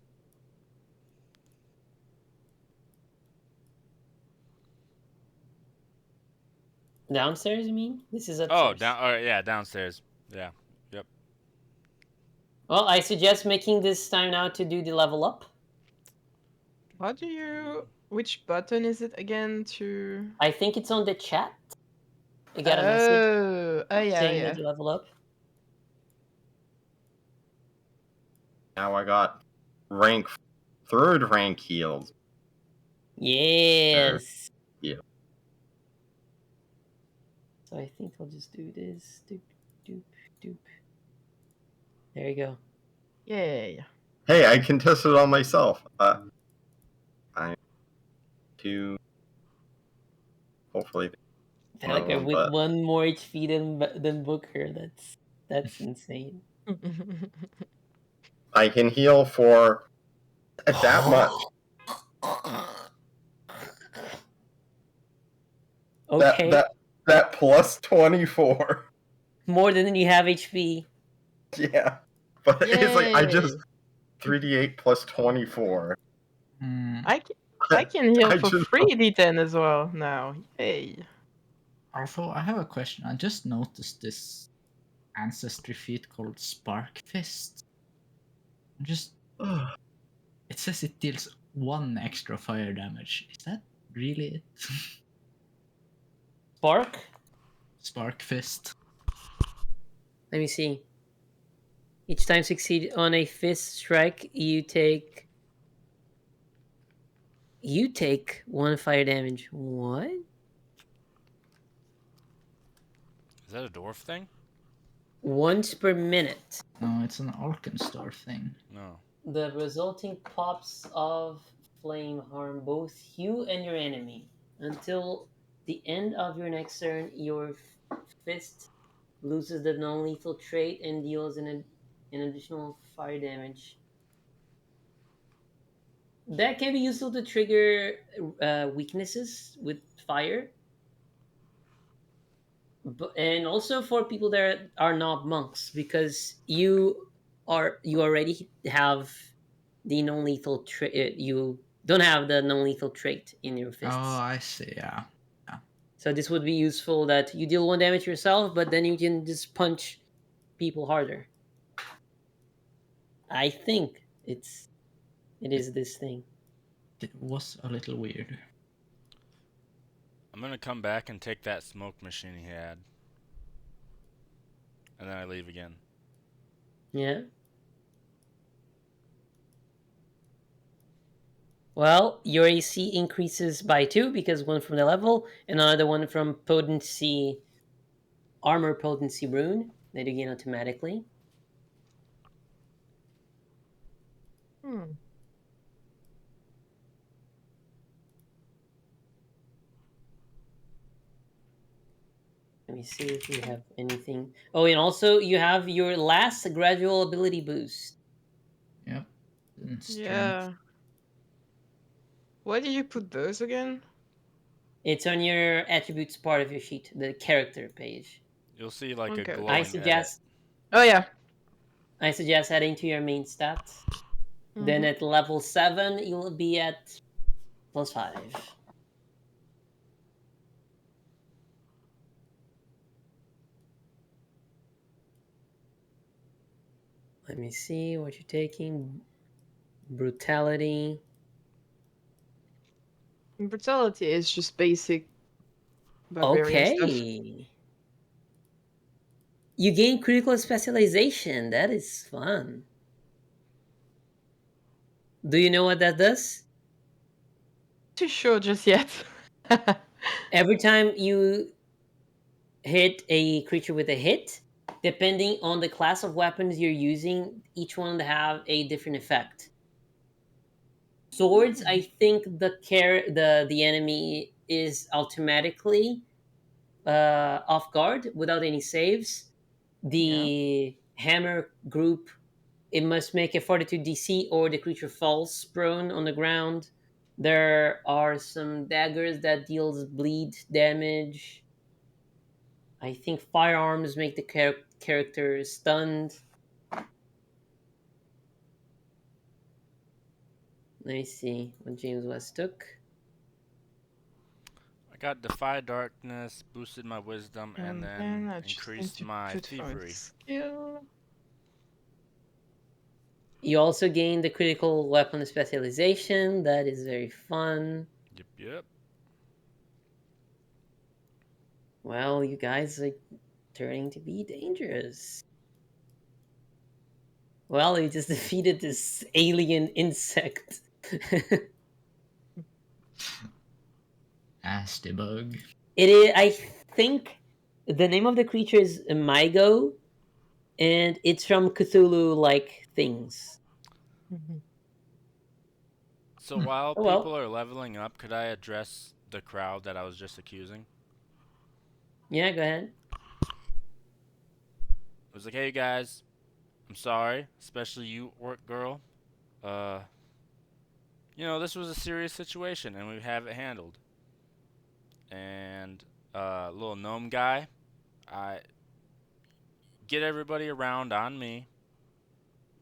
Downstairs, you mean? This is Oh, upstairs. yeah, downstairs. Yeah. Yep. Well, I suggest making this time now to do the level up. How do you? Which button is it again to? I think it's on the chat. I got a message Oh yeah, saying yeah. that you level up. Now I got third rank healed. Yes. Yeah. So I think I'll just do this. Doop, doop, doop. There you go. Yay. Hey, I can test it on myself. I to hopefully Like with but 1 more HP than Booker. That's insane. I can heal for that much. Okay. That plus 24. More than you have HP. Yeah. But it's like I Yay. just 3d8 plus 24. I can heal I for just- free D10 as well now. Yay. Also, I have a question. I just noticed this ancestry feat called Spark Fist. Just it says it deals 1 extra fire damage. Is that really it? Spark? Spark Fist. Let me see. Each time succeed on a fist strike, you take 1 fire damage. What? Is that a dwarf thing? Once per minute. No, it's an Arkanstar thing. No. The resulting pops of flame harm both you and your enemy. Until the end of your next turn, your fist loses the non-lethal trait and deals an additional fire damage. That can be useful to trigger weaknesses with fire. And also for people that are not monks, because you already have the non-lethal trait. You don't have the non-lethal trait in your fists. Oh, I see. Yeah. So this would be useful that you deal 1 damage yourself, but then you can just punch people harder. I think it is this thing. It was a little weird. I'm gonna come back and take that smoke machine he had. And then I leave again. Yeah. Well, your AC increases by 2 because 1 from the level, and another 1 from potency, armor potency rune that you gain automatically. Let me see if you have anything. Oh, and also you have your last gradual ability boost. Yep. And strength. Yeah. Why did you put those again? It's on your attributes part of your sheet, the character page. You'll see like Okay. a glowing I edit. suggest Oh yeah. adding to your main stats. Then at level 7, you'll be at +5. Let me see what you're taking. Brutality. Brutality is just basic barbarian stuff. Okay. You gain critical specialization. That is fun. Do you know what that does? Too sure just yet. Every time you hit a creature with a hit, depending on the class of weapons you're using, each one have a different effect. Swords, I think the enemy is automatically off guard without any saves. The hammer group, it must make a fortitude DC or the creature falls prone on the ground. There are some daggers that deals bleed damage. I think firearms make the character stunned. Let me see what James West took. I got Defy Darkness, boosted my Wisdom, and then I just need increased to my put for a Thievery. skill. You also gain the critical weapon specialization. That is very fun. Yep. Well, you guys are turning to be dangerous. Well, you just defeated this alien insect. Nasty bug. It is, I think, the name of the creature is Mygo, and it's from Cthulhu-like things. Mhm. So while Oh well. people are leveling up, could I address the crowd that I was just accusing? Yeah, go ahead. It was like, hey guys, I'm sorry, especially you, Orc Girl. This was a serious situation, and we have it handled. And little gnome guy, I get everybody around on me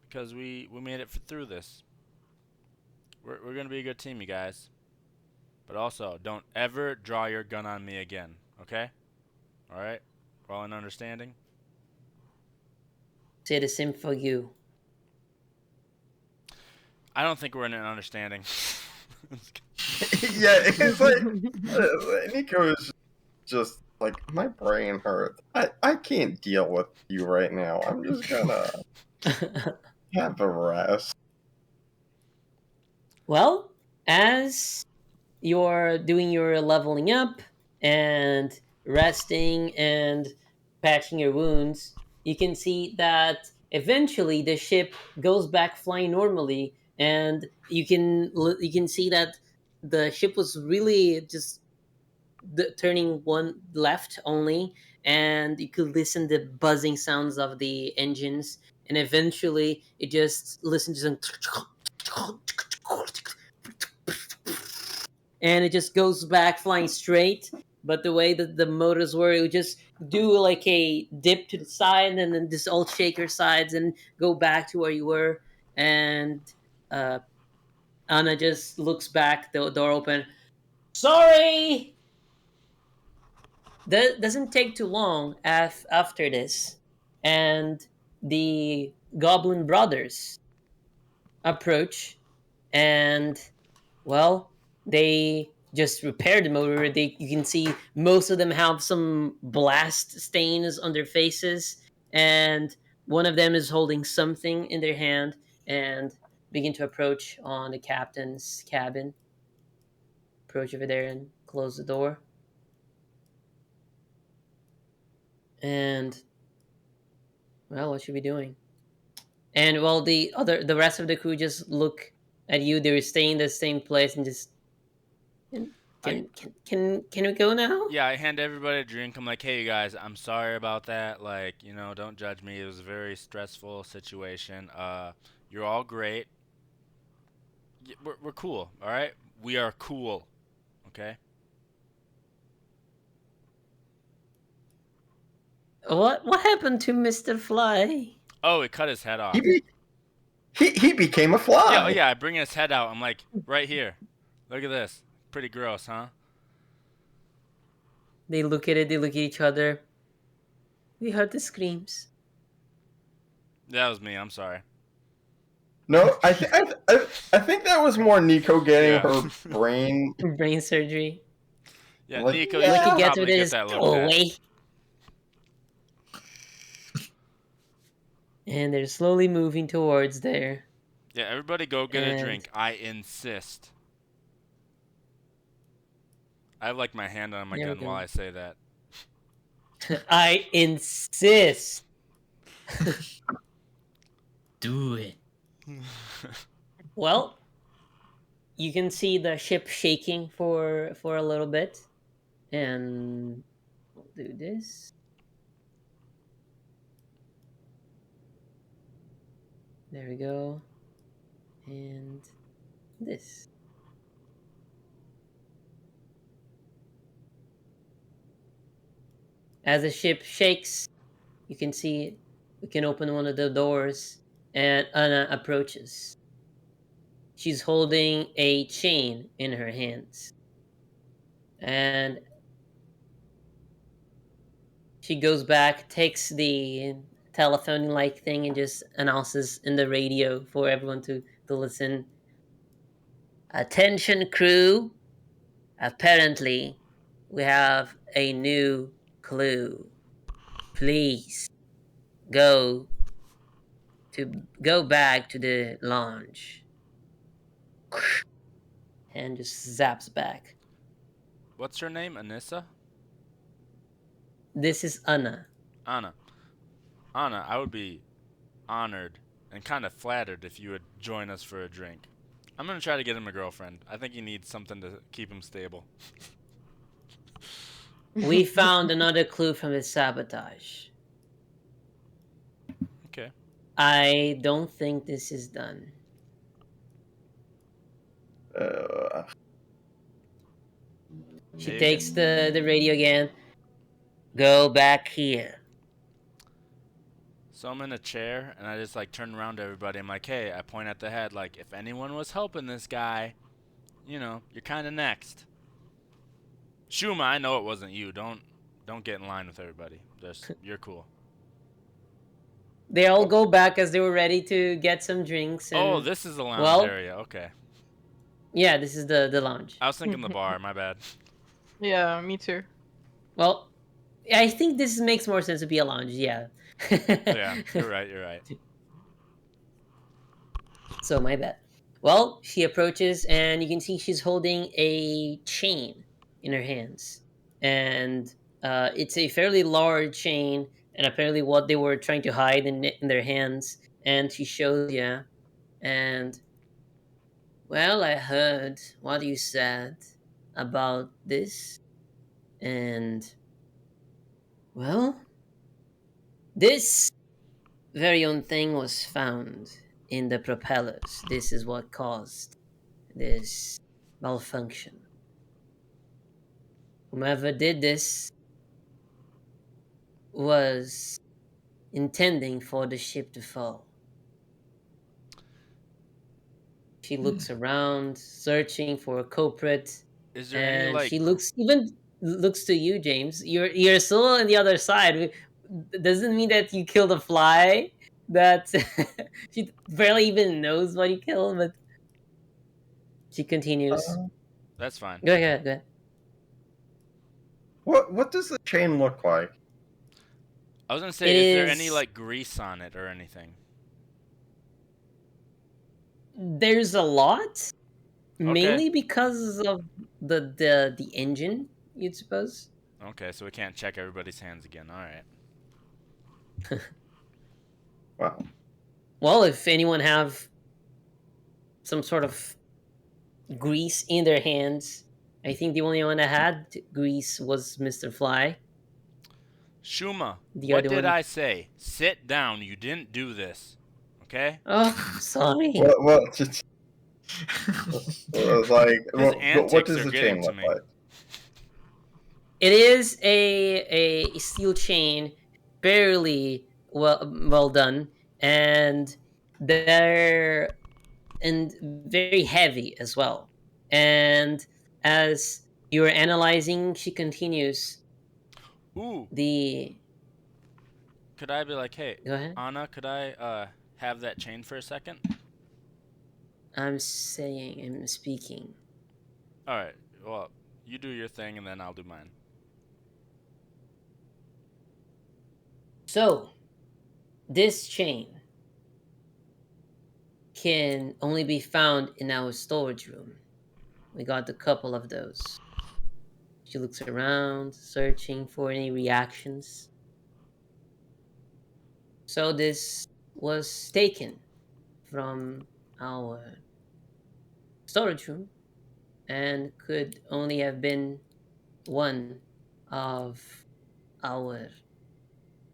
because we made it through this. We're gonna be a good team, you guys. But also, don't ever draw your gun on me again, okay? All right, we're all in understanding. Say the same for you. I don't think we're in an understanding. Yeah, it's like Nico is just like, my brain hurts. I can't deal with you right now. I'm just gonna have a rest. Well, as you're doing your leveling up and resting and patching your wounds, you can see that eventually the ship goes back flying normally, and you can see that the ship was really just turning one left only, and you could listen to buzzing sounds of the engines, and eventually it just listens to some and it just goes back flying straight. But the way that the motors were, it would just do like a dip to the side and then just all shake your sides and go back to where you were. And uh, Anna just looks back, the door open. Sorry! That doesn't take too long after this. And the Goblin Brothers approach, and well, they just repaired the motor. You can see most of them have some blast stains on their faces, and one of them is holding something in their hand and begin to approach on the captain's cabin. Approach over there and close the door. And well, what should we be doing? And well, the rest of the crew just look at you. They were staying in the same place and just can we go now? Yeah, I hand everybody a drink. I'm like, hey, you guys, I'm sorry about that. Like, don't judge me. It was a very stressful situation. You're all great. We're cool, all right? We are cool, okay? What happened to Mr. Fly? Oh, it cut his head off. He became a fly. Yeah, yeah, I bring his head out. I'm like, right here. Look at this. Pretty gross, huh? They look at it, they look at each other. We heard the screams. That was me. I'm sorry. No, I think that was more Nico getting her brain. Brain surgery. Yeah, Like, Nico, yeah. you Like should you get probably to get this, that go looked at. away. And they're slowly moving towards there. Yeah, everybody go get a And- drink. I insist. I have like my hand on my There we gun go. while I say that. I insist. Do it. Well, you can see the ship shaking for a little bit, and we'll do this. There we go, and this. As the ship shakes, you can see we can open one of the doors, and Anna approaches. She's holding a chain in her hands, and she goes back, takes the telephone like thing, and just announces in the radio for everyone to listen. Attention, crew. Apparently, we have a new clue. Please go go back to the lounge. And just zaps back. What's her name? Anissa? This is Anna. Anna. Anna, I would be honored and kind of flattered if you would join us for a drink. I'm gonna try to get him a girlfriend. I think he needs something to keep him stable. We found another clue from his sabotage. Okay. I don't think this is done. She Maybe. takes the radio again. Go back here. So I'm in a chair and I just like turn around to everybody. I'm like, hey, I point at the head like, if anyone was helping this guy, you know, you're kind of next. Shuma, I know it wasn't you. Don't get in line with everybody. Just you're cool. They all go back as they were ready to get some drinks. And, oh, this is the lounge area. Okay. Yeah, this is the lounge. I was thinking the bar. My bad. Yeah, me too. Well, I think this makes more sense to be a lounge. Yeah. Yeah, you're right. You're right. So my bad. Well, she approaches and you can see she's holding a chain in her hands, and it's a fairly large chain, and apparently what they were trying to hide in their hands. And she shows you, and well, I heard what you said about this, and well, this very own thing was found in the propellers. This is what caused this malfunction. Whomever did this was intending for the ship to fall. She looks around, searching for a culprit, Is there any and like? she looks to you, James. You're still on the other side. Doesn't mean that you killed a fly. That she barely even knows what you killed, but she continues. That's fine. Go ahead, go ahead. What does the chain look like? I was gonna say, It is there any is. like grease on it or anything? There's a lot, Okay. mainly because of the engine, you'd suppose. Okay, so we can't check everybody's hands again. All right. Wow. Well, if anyone have some sort of grease in their hands, I think the only one that had grease was Mr. Fly. Shuma, The what other did one. I say? Sit down. You didn't do this. Okay? Oh, sorry. What just like His what antics does are the getting chain to look me. like? It is a steel chain, fairly well done, and they're and very heavy as well. And as you're analyzing, she continues. Ooh, The could I be like, hey, Go ahead. Anna, could I have that chain for a second? I'm speaking. All right. Well, you do your thing and then I'll do mine. So, this chain can only be found in our storage room. We got a couple of those. She looks around, searching for any reactions. So, this was taken from our storage room and could only have been one of our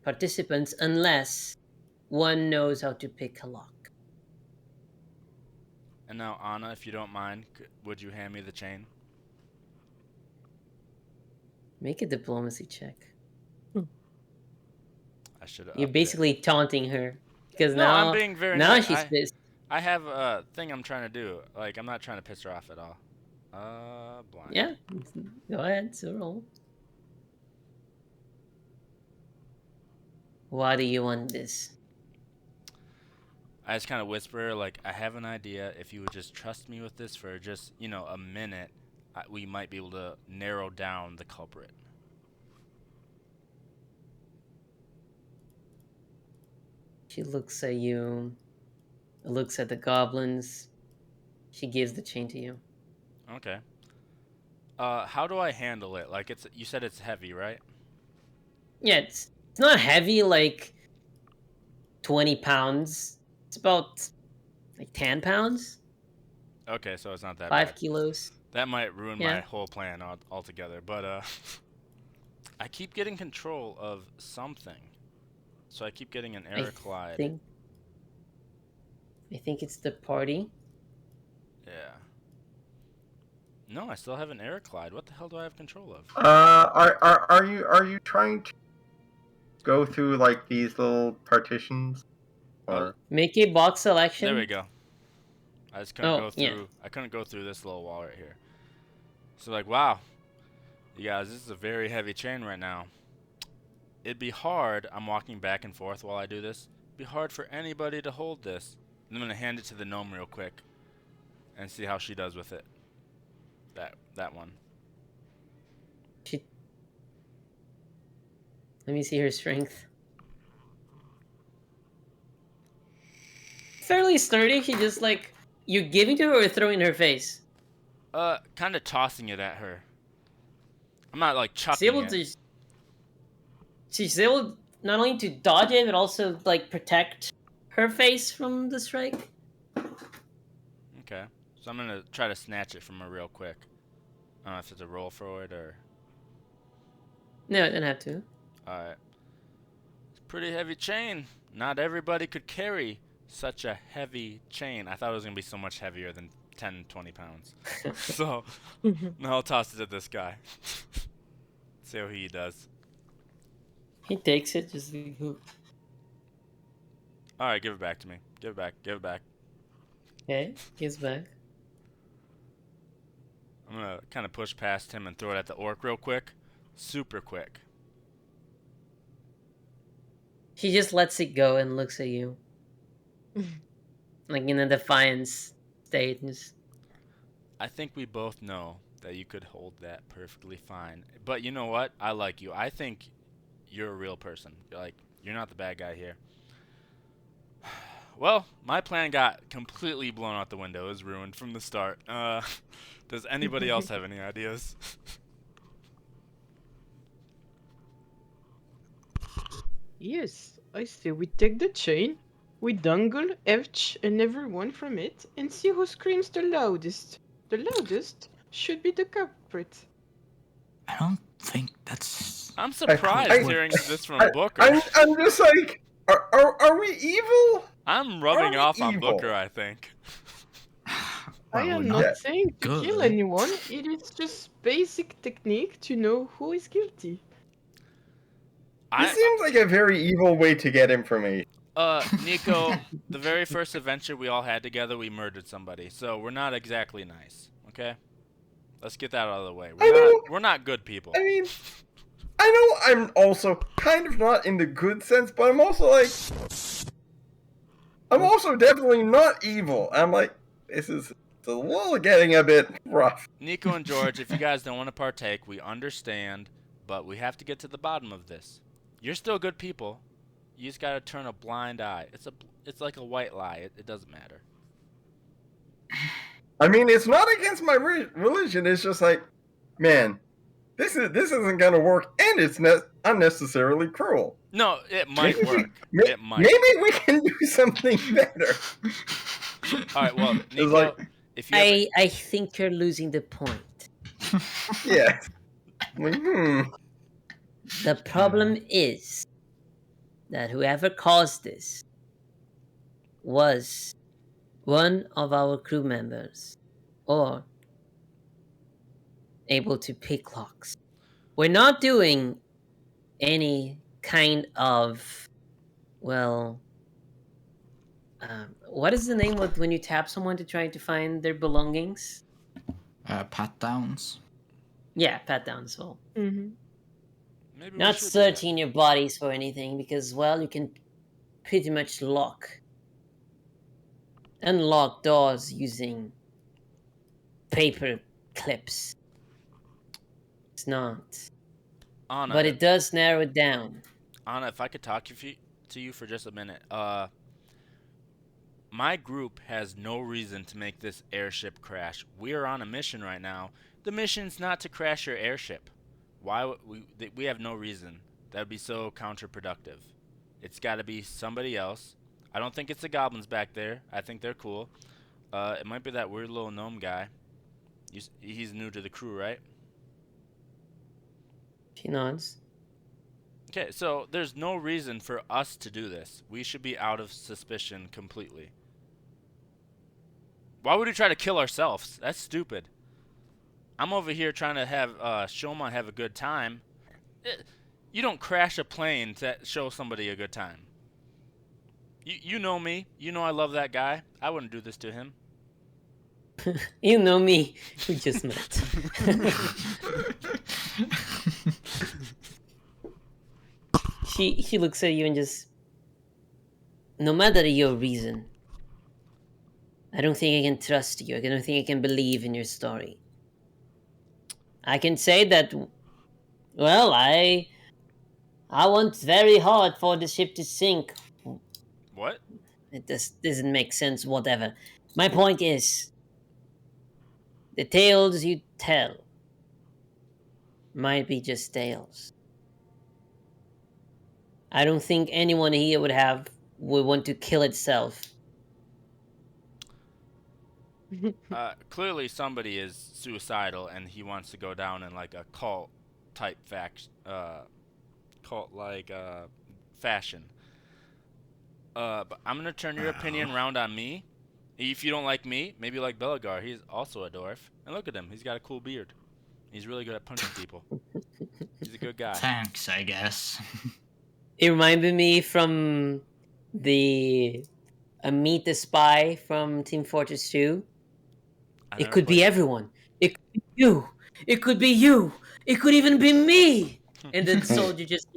participants unless one knows how to pick a lock. And now, Anna, if you don't mind, would you hand me the chain? Make a diplomacy check. I should have. You're basically taunting her because No, I'm now being very now nice. she's pissed. I have a thing I'm trying to do. Like, I'm not trying to piss her off at all. Blind. Yeah, go ahead, so roll. Why do you want this? I just kind of whisper, like, I have an idea. If you would just trust me with this for just, a minute, we might be able to narrow down the culprit. She looks at you, looks at the goblins. She gives the chain to you. Okay. How do I handle it? Like, you said it's heavy, right? Yeah, it's not heavy like 20 pounds. It's about like 10 pounds. Okay, so it's not that 5 bad. kilos. That might ruin Yeah. my whole plan altogether. But I keep getting control of something, so I keep getting an error Clyde. I think it's the party. Yeah. No, I still have an error Clyde. What the hell do I have control of? Are you trying to go through like these little partitions? Or Make a box selection. There we go. I just couldn't go through. Yeah. I couldn't go through this little wall right here. So like, wow, you guys, this is a very heavy chain right now. It'd be hard. I'm walking back and forth while I do this. It'd be hard for anybody to hold this. I'm gonna hand it to the gnome real quick, and see how she does with it. That one. Let me see her strength. Fairly sturdy. She just like you're giving to her or throwing in her face. Kind of tossing it at her. I'm not like chucking She's able it. to. She's able not only to dodge it but also like protect her face from the strike. Okay, so I'm gonna try to snatch it from her real quick. I don't know if it's a roll for it or. No, I don't have to. Alright. It's a pretty heavy chain. Not everybody could carry such a heavy chain. I thought it was going to be so much heavier than 10, 20 pounds. So, now I'll toss it at this guy. See how he does. He takes it, just. Alright, give it back to me. Give it back. Give it back. Okay, gives back. I'm going to kind of push past him and throw it at the orc real quick. Super quick. She just lets it go and looks at you. Like in a defiance state. Just... I think we both know that you could hold that perfectly fine. But you know what? I like you. I think you're a real person. You're not the bad guy here. Well, my plan got completely blown out the window. It was ruined from the start. Does anybody else have any ideas? Yes, I say we take the chain, we dangle each and every one from it, and see who screams the loudest. The loudest should be the culprit. I don't think that's. I'm surprised hearing this from Booker. I'm just like, are we evil? I'm rubbing Are we off on evil? Booker, I think. I Well, am we're not saying to good. kill anyone, it is just basic technique to know who is guilty. This seems like a very evil way to get information. Nico, the very first adventure we all had together, we murdered somebody, so we're not exactly nice, okay? Let's get that out of the way. We're not good people. I mean, I know I'm also kind of not in the good sense, but I'm also like, I'm also definitely not evil. I'm like, this is a little getting a bit rough. Nico and George, if you guys don't want to partake, we understand, but we have to get to the bottom of this. You're still good people. You just gotta turn a blind eye. It's like a white lie. It doesn't matter. I mean, it's not against my religion. It's just like, man, this isn't gonna work, and it's unnecessarily cruel. No, it might Maybe work. we- It might. Maybe we can do something better. All right. Well, Nico, like- if you ever I think you're losing the point. Yeah. Like, The problem is that whoever caused this was one of our crew members or able to pick locks. We're not doing any kind of, well, what is the name of when you tap someone to try to find their belongings? Pat downs. Yeah, pat down as well. Mhm. maybe we Not should do that. searching your bodies for anything because, well, you can pretty much unlock doors using paper clips. It's not, but Anna, it does narrow it down. Anna, if I could talk to you for just a minute. My group has no reason to make this airship crash. We're on a mission right now. The mission's not to crash your airship. We have no reason. That would be so counterproductive. It's got to be somebody else. I don't think it's the goblins back there. I think they're cool. It might be that weird little gnome guy. He's new to the crew, right? She nods. Okay, so there's no reason for us to do this. We should be out of suspicion completely. Why would we try to kill ourselves? That's stupid. I'm over here trying to have Shoma have a good time. You don't crash a plane to show somebody a good time. You know me. You know I love that guy. I wouldn't do this to him. You know me. We just met. She looks at you and just, no matter your reason, I don't think I can trust you. I don't think I can believe in your story. I can say that, well, I want very hard for the ship to sink. What? It just doesn't make sense, whatever. My point is, the tales you tell might be just tales. I don't think anyone here would want to kill itself. Clearly somebody is suicidal and he wants to go down in like a cult type cult like fashion. But I'm gonna turn your opinion round on me. If you don't like me, maybe you like Belagar. He's also a dwarf. And look at him. He's got a cool beard. He's really good at punching people. He's a good guy. Thanks, I guess. It reminded me from the Meet the Spy from Team Fortress 2. It could be everyone. It could be you. It could be you. It could even be me. And the soldier just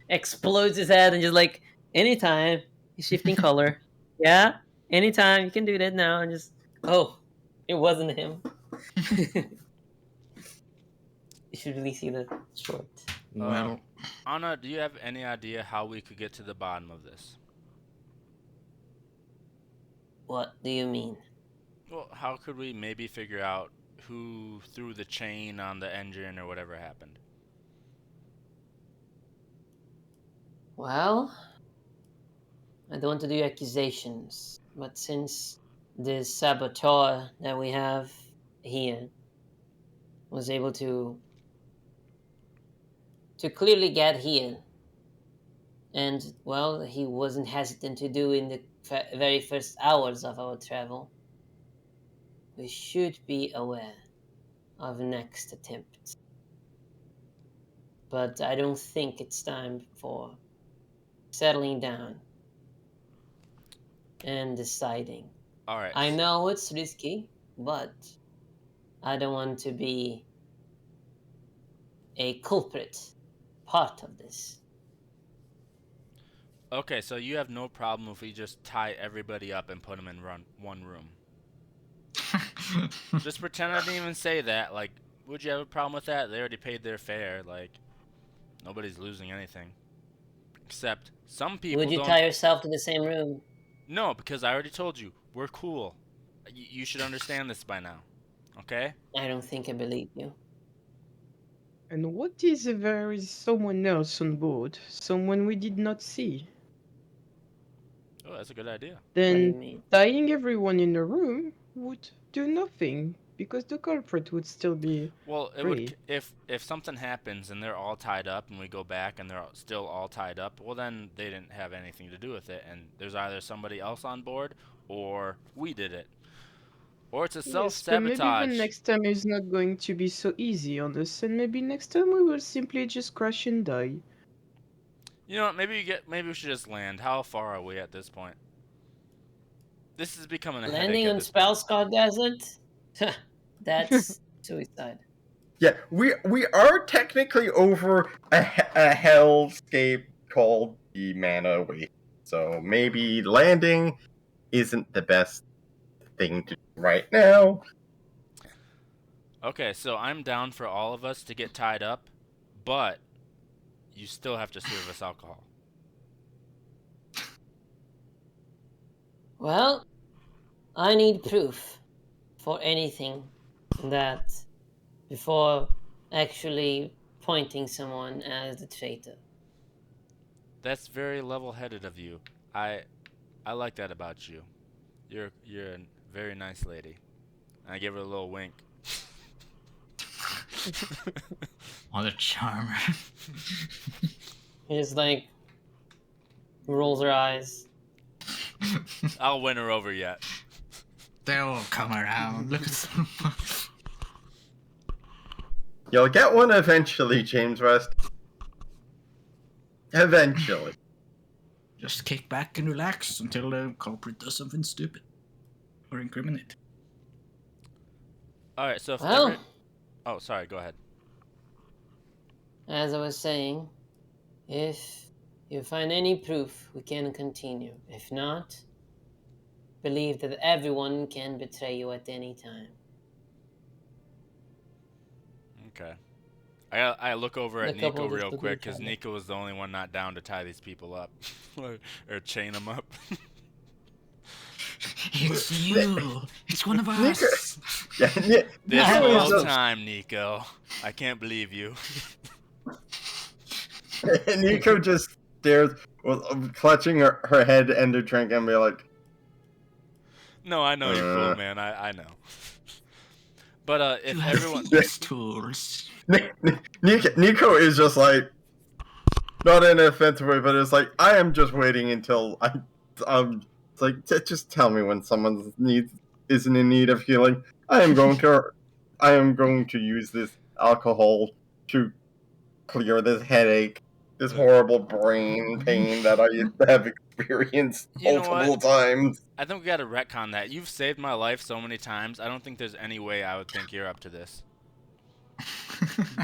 explodes his head and just like, anytime. He's shifting color. Yeah? Anytime. You can do that now. And just, oh, it wasn't him. You should really see the short. Well, Anna, do you have any idea how we could get to the bottom of this? What do you mean? Well, how could we maybe figure out who threw the chain on the engine or whatever happened? Well, I don't want to do accusations, but since this saboteur that we have here was able to clearly get here, and well, he wasn't hesitant to do in the very first hours of our travel, we should be aware of next attempts. But I don't think it's time for settling down and deciding. All right. I know it's risky, but I don't want to be a culprit part of this. Okay, so you have no problem if we just tie everybody up and put them in one room. Just pretend I didn't even say that. Like, would you have a problem with that? They already paid their fare. Like, nobody's losing anything. Except some people Would you don't... tie yourself to the same room? No, because I already told you. We're cool. You should understand this by now. Okay? I don't think I believe you. And what if there is someone else on board? Someone we did not see? Oh, that's a good idea. What do you Then mean? tying everyone in a room would do nothing because the culprit would still be Well, it would free. if something happens and they're all tied up and we go back and they're still all tied up. Well, then they didn't have anything to do with it, and there's either somebody else on board or we did it, or it's a Yes, but maybe the self-sabotage. next time is not going to be so easy on us, and maybe next time we will simply just crash and die. You know what? Maybe we should just land. How far are we at this point? This is becoming a headache Landing at on this point. Spellscott Desert? That's suicide. Yeah, we are technically over a hellscape called the Mana Waste, so maybe landing isn't the best thing to do right now. Okay, so I'm down for all of us to get tied up, but you still have to serve us alcohol. Well, I need proof for anything that before actually pointing someone as the traitor. That's very level-headed of you. I like that about you. You're a very nice lady. And I give her a little wink. What a charmer. He just like rolls her eyes. I'll win her over yet. They'll come around. Look at them. You'll get one eventually, James West. Eventually. Just kick back and relax until the culprit does something stupid or incriminate. All right, so if Well, Oh, sorry, go ahead. as I was saying, if you find any proof, we can continue. If not, believe that everyone can betray you at any time. Okay. I look over The at couple Nico just real look at quick each because other. Nico was the only one not down to tie these people up or chain them up. It's you. It's one of us. Yeah, This Nico is whole just- time, Nico. I can't believe you. Nico just stares, clutching her head and her drink, and be like, No, I know you're cool, man. I know. But if You have everyone, these tools. Nico is just like, not in an offensive way, but it's like, I am just waiting until it's like, just tell me when someone isn't in need of healing. I am going to use this alcohol to clear this headache, this horrible brain pain that I have experienced You know multiple what? times. I think we got to retcon that. You've saved my life so many times. I don't think there's any way I would think you're up to this.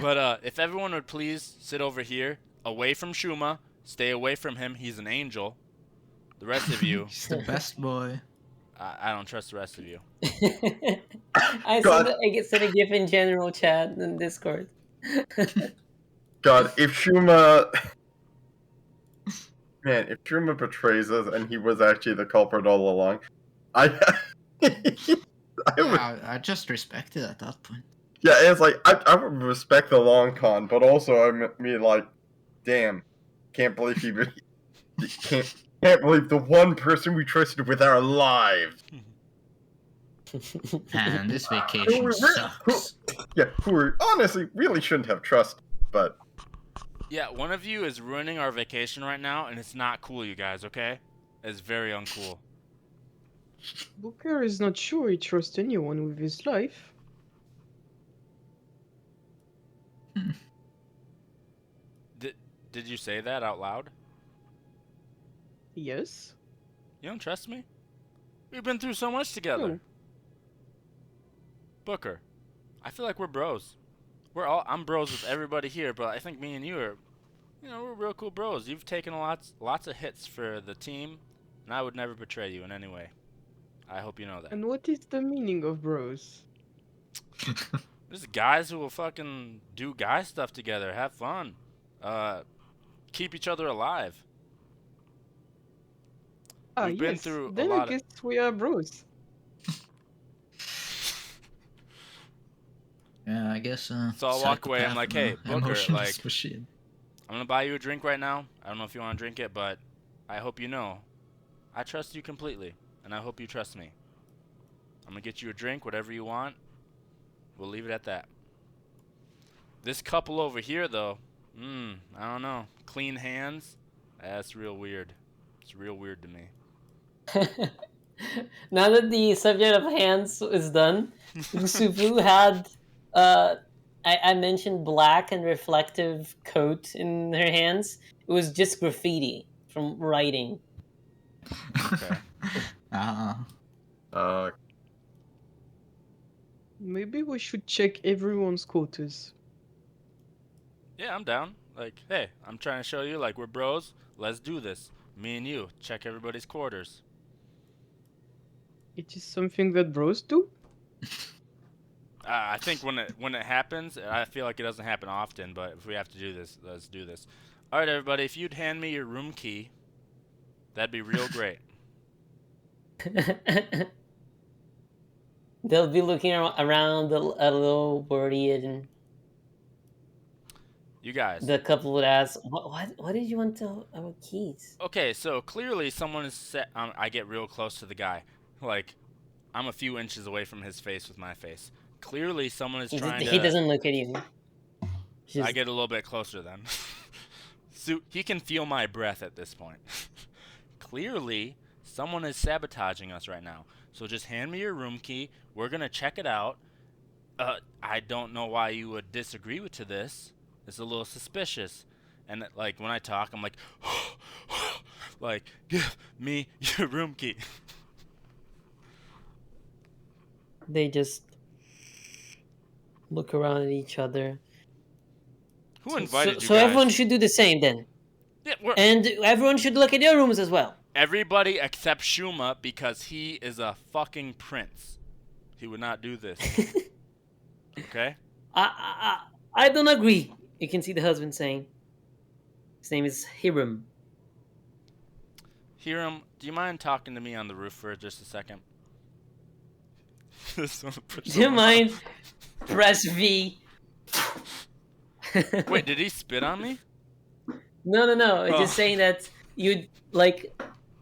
But if everyone would please sit over here, away from Shuma, stay away from him. He's an angel. The rest of you, He's the best boy. I don't trust the rest of you. I God. sent a GIF in general chat in Discord. God, if Shuma betrays us and he was actually the culprit all along, I would, I just respect it at that point. yeah, it's like I would respect the long con, but also I mean like, damn, can't believe can't believe the one person we trusted with our lives. And this vacation sucks. Yeah, who we honestly really shouldn't have trusted, but Yeah, one of you is ruining our vacation right now, and it's not cool, you guys, okay? It's very uncool. Booker is not sure he trusts anyone with his life. Did you say that out loud? Yes. You don't trust me? We've been through so much together. No. Booker, I feel like we're bros. I'm bros with everybody here, but I think me and you are, we're real cool bros. You've taken lots of hits for the team, and I would never betray you in any way. I hope you know that. And what is the meaning of bros? There's guys who will fucking do guy stuff together, have fun, keep each other alive. Ah, We've been yes. through a Then I lot of- guess we are bros. Yeah, I guess. So I'll walk away, I'm psychopath like, and a "Hey, Booker, emotionless like- machine. I'm gonna buy you a drink right now. I don't know if you want to drink it, but I hope you know, I trust you completely, and I hope you trust me. I'm gonna get you a drink, whatever you want. We'll leave it at that. This couple over here, though, I don't know. Clean hands? That's real weird. It's real weird to me. Now that the subject of hands is done, Sufu had uh I mentioned black and reflective coat in her hands. It was just graffiti from writing. Okay. Uh, Maybe we should check everyone's quotas. Yeah, I'm down. Like, hey, I'm trying to show you, like, we're bros. Let's do this. Me and you. Check everybody's quarters. It is something that bros do. I think when it happens, I feel like it doesn't happen often, but if we have to do this, let's do this. All right, everybody, if you'd hand me your room key, that'd be real great. They'll be looking around a little worried, and You guys. the couple would ask, "What did you want to our keys?" Okay, so clearly someone is set. I get real close to the guy, like I'm a few inches away from his face with my face. Clearly, someone is trying to. He doesn't look at you. I get a little bit closer then. So he can feel my breath at this point. Clearly, someone is sabotaging us right now. So just hand me your room key. We're gonna check it out. I don't know why you would disagree to this. It's a little suspicious. And like when I talk, I'm like, like, give me your room key. They just look around at each other. Who invited you So guys? everyone should do the same then. Yeah, And everyone should look at your rooms as well. everybody except Shuma because he is a fucking prince. He would not do this. Okay? I don't agree. You can see the husband saying. His name is Hiram. Hiram, do you mind talking to me on the roof for just a second? Do you mind? Press V. Wait, did he spit on me? No. It's just saying that you'd like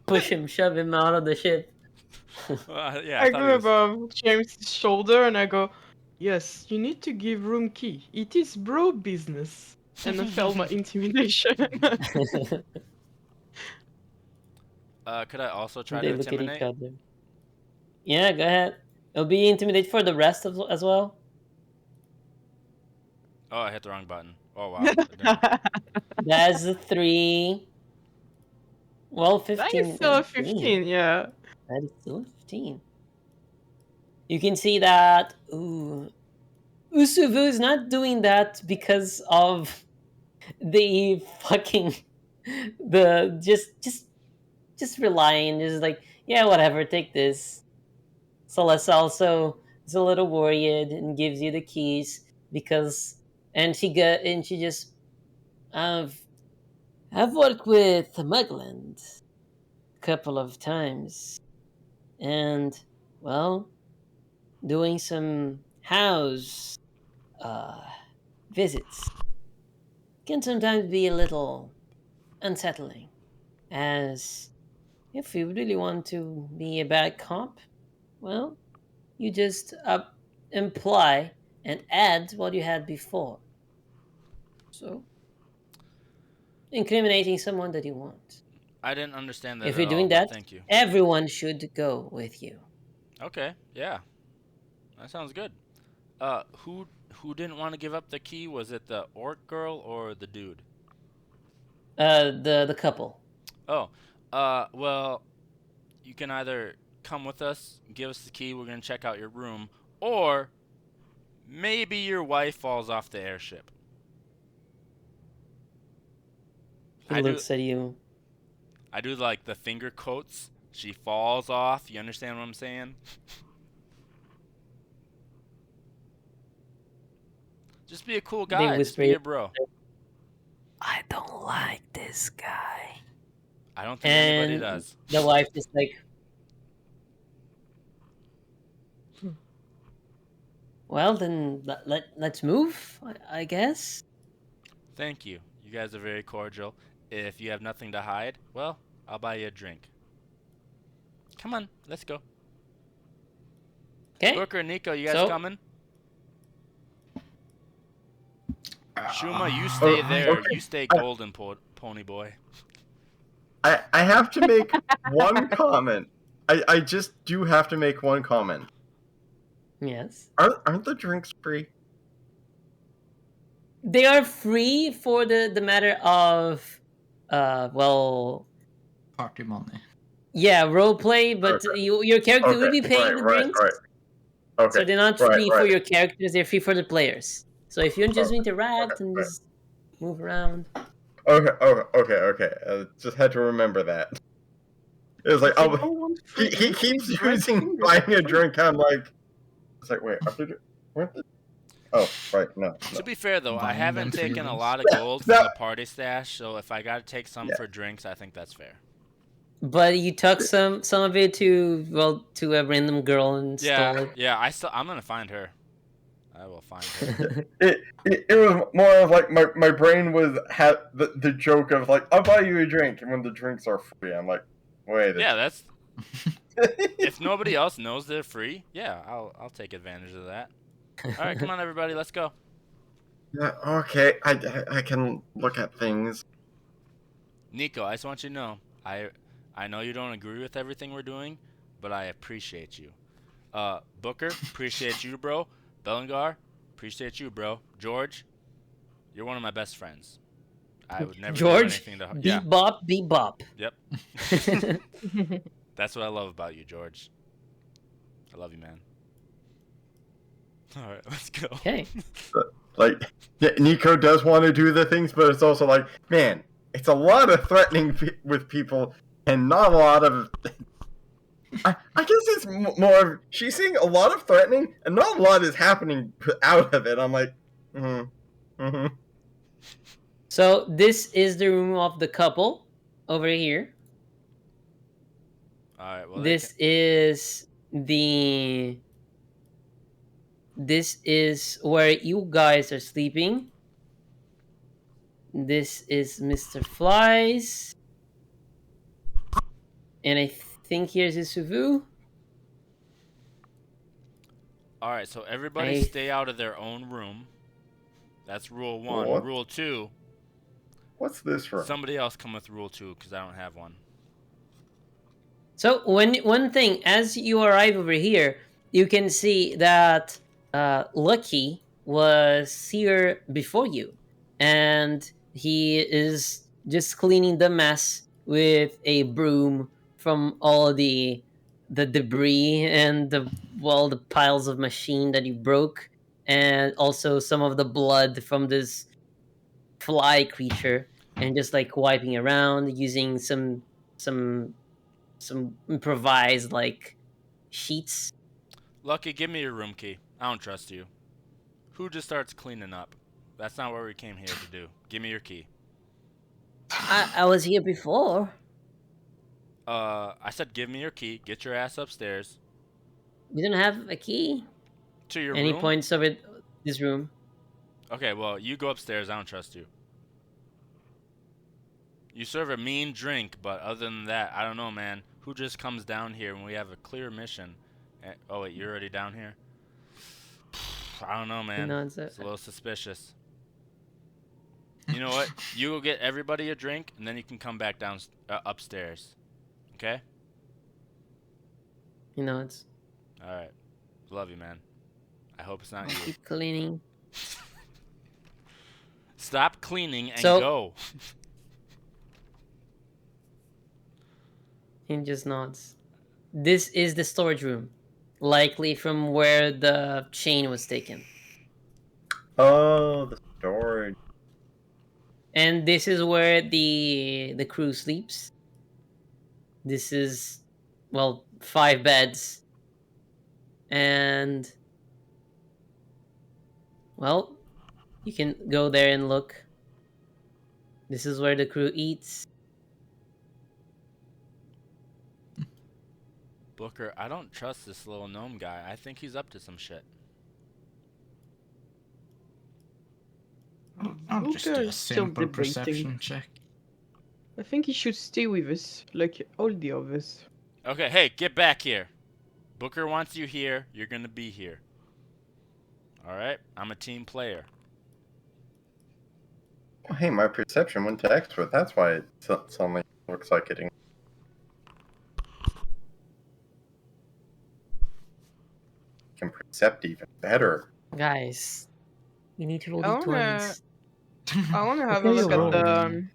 push him, shove him out of the ship. Yeah, I thought go he was- above James' shoulder and I go, "Yes, you need to give room key. It is bro business." And I felt my intimidation. Could I also try They to look at intimidate? each other. Yeah, go ahead. It'll be intimidate for the rest of as well. Oh, I hit the wrong button. Oh, wow. I didn't- That's a 3. Well, That 15. is still a 15, yeah. That is still a 15. You can see that Usuvu is not doing that because of the fucking the just relying, just like, yeah, whatever, take this. Celeste also is a little worried and gives you the keys because she just I've worked with Mugland a couple of times, and well, doing some house visits can sometimes be a little unsettling, as if you really want to be a bad cop, well, you just imply and add what you had before. So, incriminating someone that you want. I didn't understand that If at you're all, doing but that, thank you. everyone should go with you. Okay, yeah. That sounds good. Who didn't want to give up the key? Was it the orc girl or the dude? The couple. Oh, well, you can either come with us, give us the key, we're gonna check out your room, or maybe your wife falls off the airship. He looks at you. I do like the finger quotes. She falls off. You understand what I'm saying? Just be a cool They guy. Just whisper be you- a bro. I don't like this guy. I don't think anybody And does. the wife is like, well, then let's move, I guess. Thank you. You guys are very cordial. If you have nothing to hide, well, I'll buy you a drink. Come on, let's go. Okay. Booker and Nico, you guys So- coming? Shuma, you stay there. okay. You stay golden, pony boy. I have to make one comment. I just do have to make one comment. Yes. Aren't the drinks free? They are free for the matter of, well, Party money. yeah, role play, but Okay. your character would be paying the drinks. Okay. So they're not free for your characters; they're free for the players. So if you just interact and just move around. Okay. Just had to remember that. It was like, he keeps using buying a drink. I'm like, it's like, wait, weren't the? Oh, right, no. To be fair though, I Buying haven't them taken a feelings. lot of gold from the party stash, so if I gotta take some for drinks, I think that's fair. But you took some of it to a random girl and stole it. Yeah. I'm gonna find her. I will find her. It was more of like my brain had the joke of like, I'll buy you a drink, and when the drinks are free, I'm like, wait. Yeah, that's. If nobody else knows they're free, yeah, I'll take advantage of that. All right, come on, everybody, let's go. Yeah, okay, I can look at things. Nico, I just want you to know, I know you don't agree with everything we're doing, but I appreciate you. Booker, appreciate you, bro. Belengar, appreciate you, bro. George, you're one of my best friends. I would never do George, anything to beep bop, beep bop. Yep. That's what I love about you, George. I love you, man. All right, let's go. Okay. Like, yeah, Nico does want to do the things, but it's also like, man, it's a lot of threatening with people and not a lot of. I guess it's more of she's seeing a lot of threatening and not a lot is happening out of it. I'm like, So this is the room of the couple over here. All right. Well, This is where you guys are sleeping. This is Mr. Flies. And I think here's Isuvu. all right. So everybody stay out of their own room. That's rule 1. What? Rule 2. what's this room? Somebody else come with rule 2 because I don't have one. So one thing, as you arrive over here, you can see that Lucky was here before you, and he is just cleaning the mess with a broom from all the debris and the piles of machine that you broke, and also some of the blood from this fly creature, and just like wiping around using some improvised like sheets. Lucky, give me your room key. I don't trust you. Who just starts cleaning up? That's not what we came here to do. Give me your key. I was here before. I said give me your key. Get your ass upstairs. You don't have a key. To your Any room? points of it? This room. Okay, well, you go upstairs. I don't trust you. You serve a mean drink, but other than that, I don't know, man. Who just comes down here when we have a clear mission? Oh, wait, you're already down here? I don't know, man. No, it's a little suspicious. You know what? You go get everybody a drink, and then you can come back down upstairs. Okay? It's. All right. Love you, man. I hope it's not you. Keep cleaning. Stop cleaning and So- go. He just nods. This is the storage room, likely from where the chain was taken. Oh, the storage. And this is where the crew sleeps. This is 5 beds. And you can go there and look. This is where the crew eats. Booker, I don't trust this little gnome guy. I think he's up to some shit. I'll just do Okay, a still simple debating. perception check. I think he should stay with us, like all the others. Okay, hey, get back here. Booker wants you here. You're gonna be here. All right. I'm a team player. Oh, hey, my perception went to expert. That's why it suddenly looks like it. Can percept even better. Guys, you need to roll I wanna, d20s. I wanna have Okay, a you look at roll. the.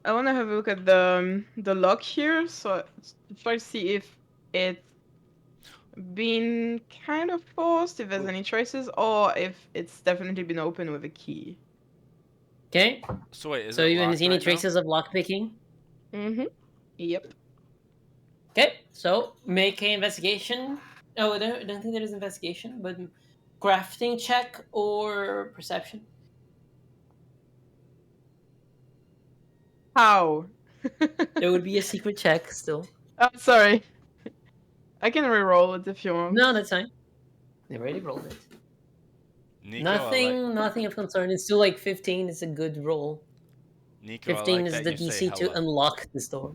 I wanna have a look at the lock here, so try to see if it's been kind of forced, if there's any traces, or if it's definitely been opened with a key. Okay, So wait, is so it you didn't locked see any right now? traces of lockpicking? Mm-hmm. Yep. Okay, so make an investigation. Oh, I don't think there is investigation, but crafting check or perception. How? It would be a secret check still. Oh, sorry. I can re-roll it if you want. No, that's fine. They already rolled it. Nico, I like Nothing of concern. It's still like 15 is a good roll. Nico, I 15 like is that the you say DC to hella. unlock this door.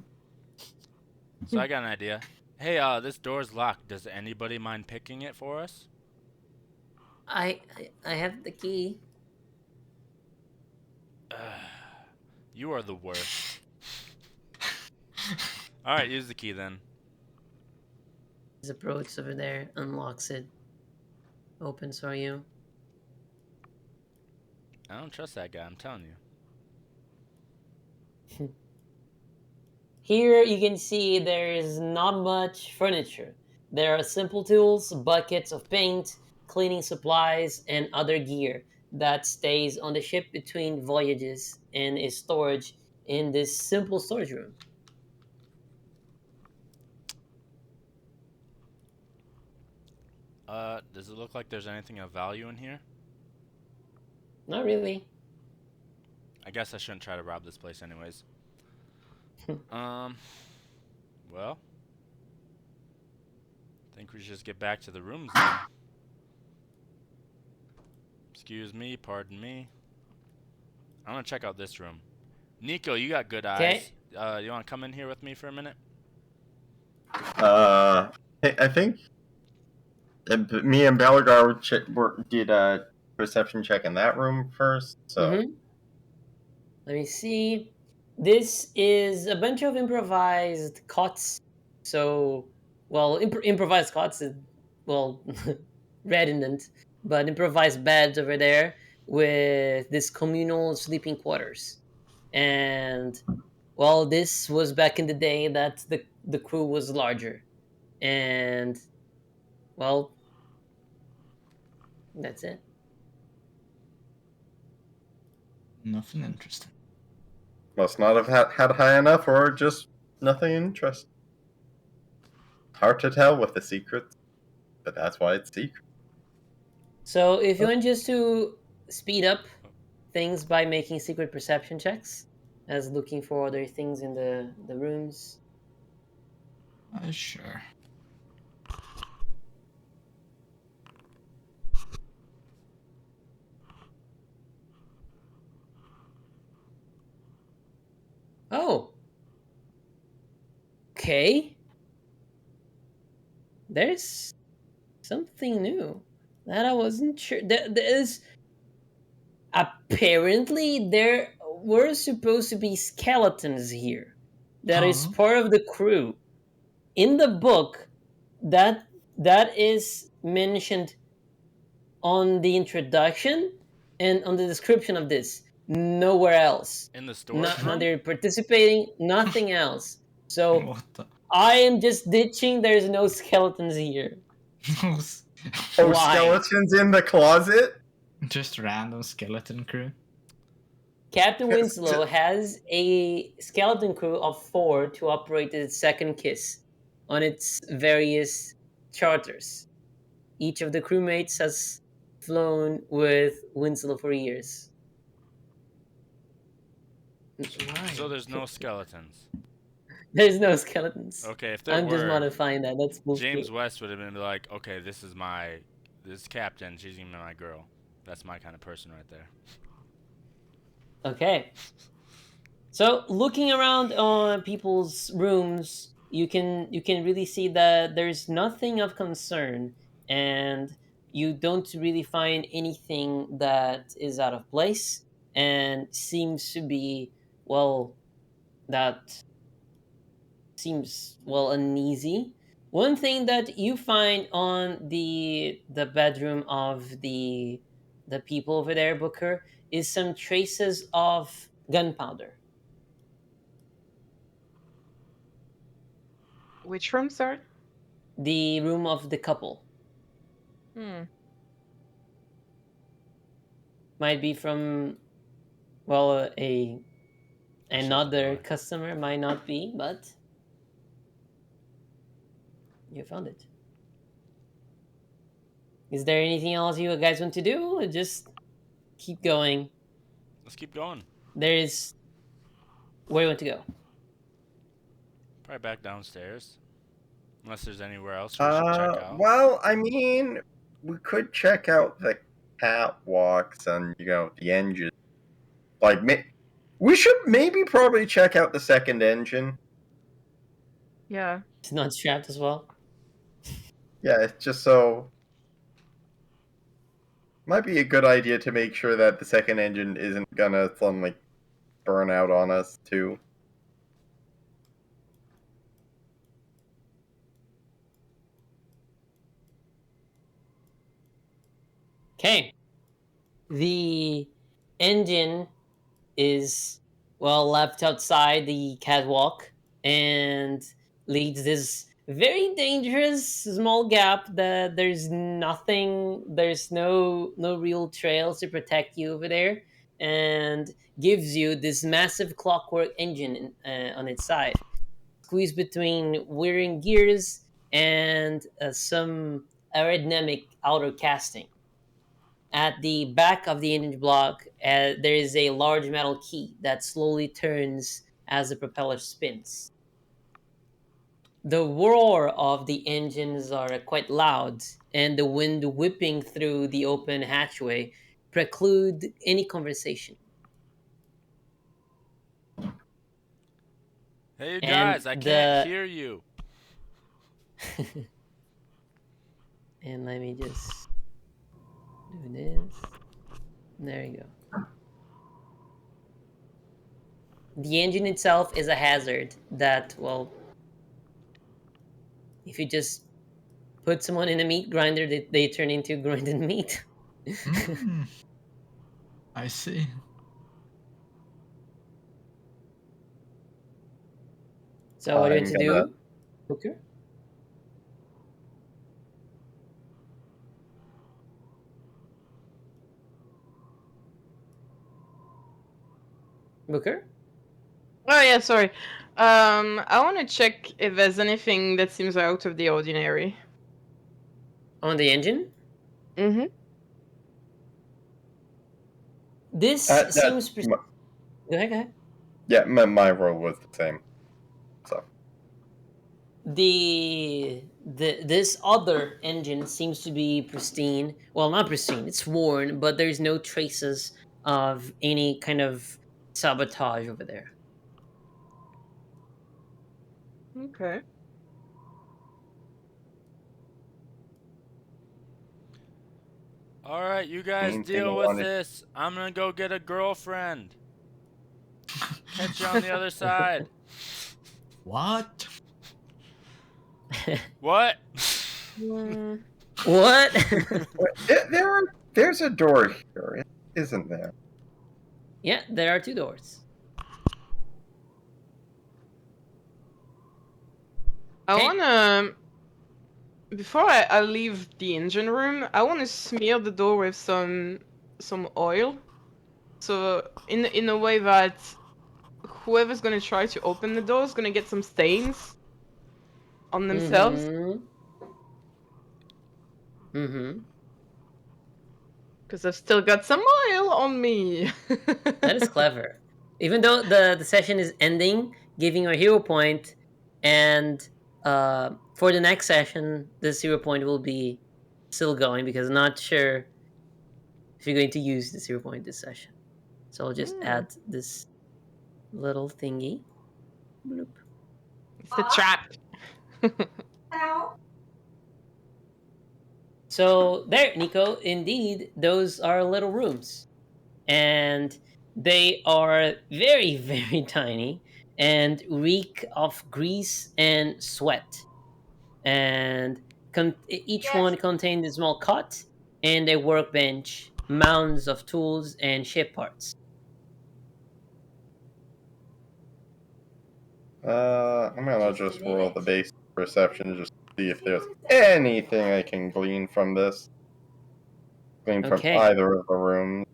So I got an idea. Hey, this door's locked. Does anybody mind picking it for us? I have the key. You are the worst. All right, use the key then. His approach over there unlocks it. Opens for you. I don't trust that guy. I'm telling you. Here you can see there is not much furniture. There are simple tools, buckets of paint, cleaning supplies, and other gear that stays on the ship between voyages and is stored in this simple storage room. Does it look like there's anything of value in here? Not really. I guess I shouldn't try to rob this place anyways. Well, I think we should just get back to the rooms then. Excuse me, pardon me. I'm gonna check out this room. Nico, you got good eyes. You wanna come in here with me for a minute? I think me and Belagar did a perception check in that room first. So Let me see. This is a bunch of improvised cots. So, well, improvised cots is, well, redundant, but improvised beds over there with this communal sleeping quarters. And, well, this was back in the day that the crew was larger. And, well, that's it. Nothing interesting. must not have had high enough, or just nothing interesting. Hard to tell with the secrets, but that's why it's secret. So, if you want just to speed up things by making secret perception checks, as looking for other things in the rooms. Sure. Oh. Okay. There's something new that I wasn't sure. There is apparently there were supposed to be skeletons here. That is Huh? part of the crew. In the book, that is mentioned on the introduction and on the description of this. Nowhere else. In the storage room? They're participating. Nothing else. So What the? I am just ditching. There's no skeletons here. Oh, Why? skeletons in the closet? Just random skeleton crew. Captain Winslow has a skeleton crew of 4 to operate its second kiss on its various charters. Each of the crewmates has flown with Winslow for years. Why? So there's no skeletons. There's no skeletons. Okay, if there I'm just were, modifying that. That's bullshit. James West would have been like, okay, this captain, she's gonna be my girl. That's my kind of person right there. Okay. So, looking around on people's rooms, you can really see that there's nothing of concern, and you don't really find anything that is out of place and seems to be, well, that seems, well, uneasy. One thing that you find on the bedroom of the people over there, Booker, is some traces of gunpowder. Which room, sorry? The room of the couple Hmm. might be from, well, a I shut the another door. customer, might not be, but you found it. Is there anything else you guys want to do, or just keep going? Let's keep going. There is, where you want to go? Probably back downstairs. Unless there's anywhere else we should check out. Well, I mean, we could check out the catwalks and the engine. Like, we should maybe probably check out the second engine. Yeah. It's not strapped as well. Yeah, it's just so. Might be a good idea to make sure that the second engine isn't gonna suddenly burn out on us too. Okay. The engine is, well, left outside the catwalk and leads this very dangerous small gap that there's no real trails to protect you over there, and gives you this massive clockwork engine on its side, squeezed between whirring gears and some aerodynamic outer casting. At the back of the engine block, there is a large metal key that slowly turns as the propeller spins. The roar of the engines are quite loud, and the wind whipping through the open hatchway preclude any conversation. Hey, you And guys, I can't the hear you. and let me just do this. There you go. The engine itself is a hazard that, well, if you just put someone in a meat grinder, they turn into grinded meat. Mm, I see. So what are you I'm going to gonna. do, Booker? Booker? Oh yeah, sorry. I want to check if there's anything that seems out of the ordinary. On the engine? Mm-hmm. This That's seems... Go ahead, go ahead. yeah. My role was the same. So This other engine seems to be pristine. Well, not pristine, it's worn, but there's no traces of any kind of sabotage over there. Okay. All right, you guys main thing I deal with wanted. this. I'm gonna go get a girlfriend. Catch you on the other side. What? What? Mm, What? There's a door here, isn't there? Yeah, there are two doors. I Okay. wanna before I leave the engine room, I wanna smear the door with some oil. So in a way that whoever's gonna try to open the door is gonna get some stains on themselves. Mm-hmm. Mm-hmm. Because I've still got some oil on me. That is clever. Even though the session is ending, giving you a hero point, and for the next session, this hero point will be still going because I'm not sure if you're going to use this hero point this session. So I'll just Hmm. add this little thingy. Bloop. It's the trap. So there, Nico, indeed, those are little rooms. And they are very, very tiny and reek of grease and sweat. And each one contained a small cot and a workbench, mounds of tools, and ship parts. I'm gonna just roll the base perception just to see if there's anything I can glean from this. Glean from Okay. either of the rooms.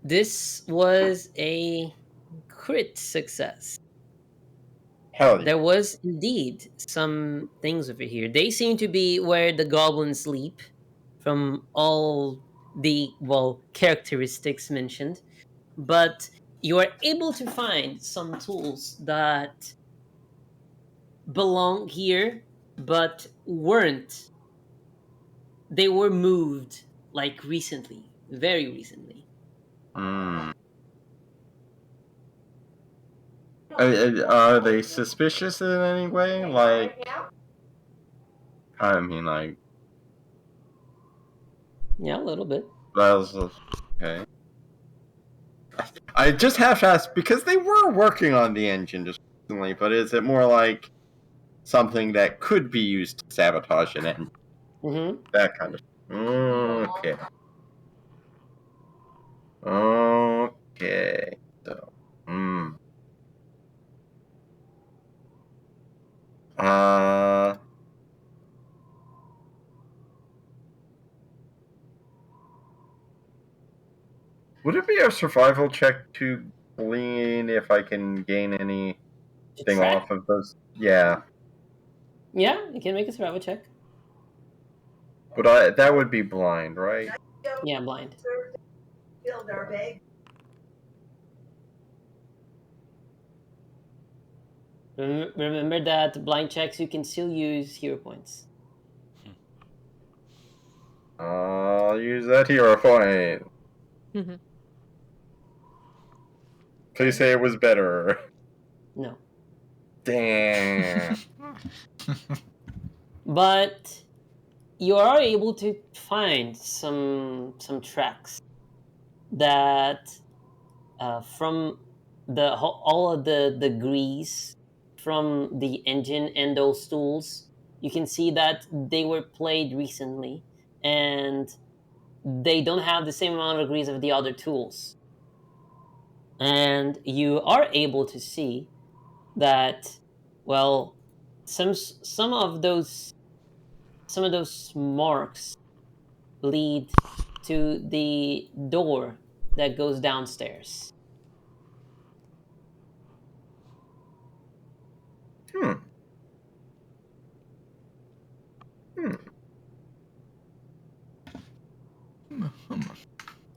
This was a crit success. Hell yeah. There was indeed some things over here. They seem to be where the goblins sleep, from all the, well, characteristics mentioned. But you are able to find some tools that belong here, but weren't. They were moved like recently, very recently. Hmm. Are they suspicious in any way? Like, I mean, like, Yeah, a little bit. that was okay. I just have to ask because they were working on the engine just recently, but is it more like something that could be used to sabotage an engine? Mm-hmm. That kind of. Okay. Okay. So. Hmm. Uh. Would it be a survival check to glean if I can gain anything To track? off of those? Yeah, Yeah, you can make a survival check. but that would be blind, right? Yeah, blind. Remember that blind checks you can still use hero points. I'll use that hero point. Please say it was better. No. Damn. But you are able to find some tracks that from all of the grease from the engine and those tools, you can see that they were played recently and they don't have the same amount of grease of the other tools. And you are able to see that, well, some of those marks lead to the door that goes downstairs. Hmm. Hmm.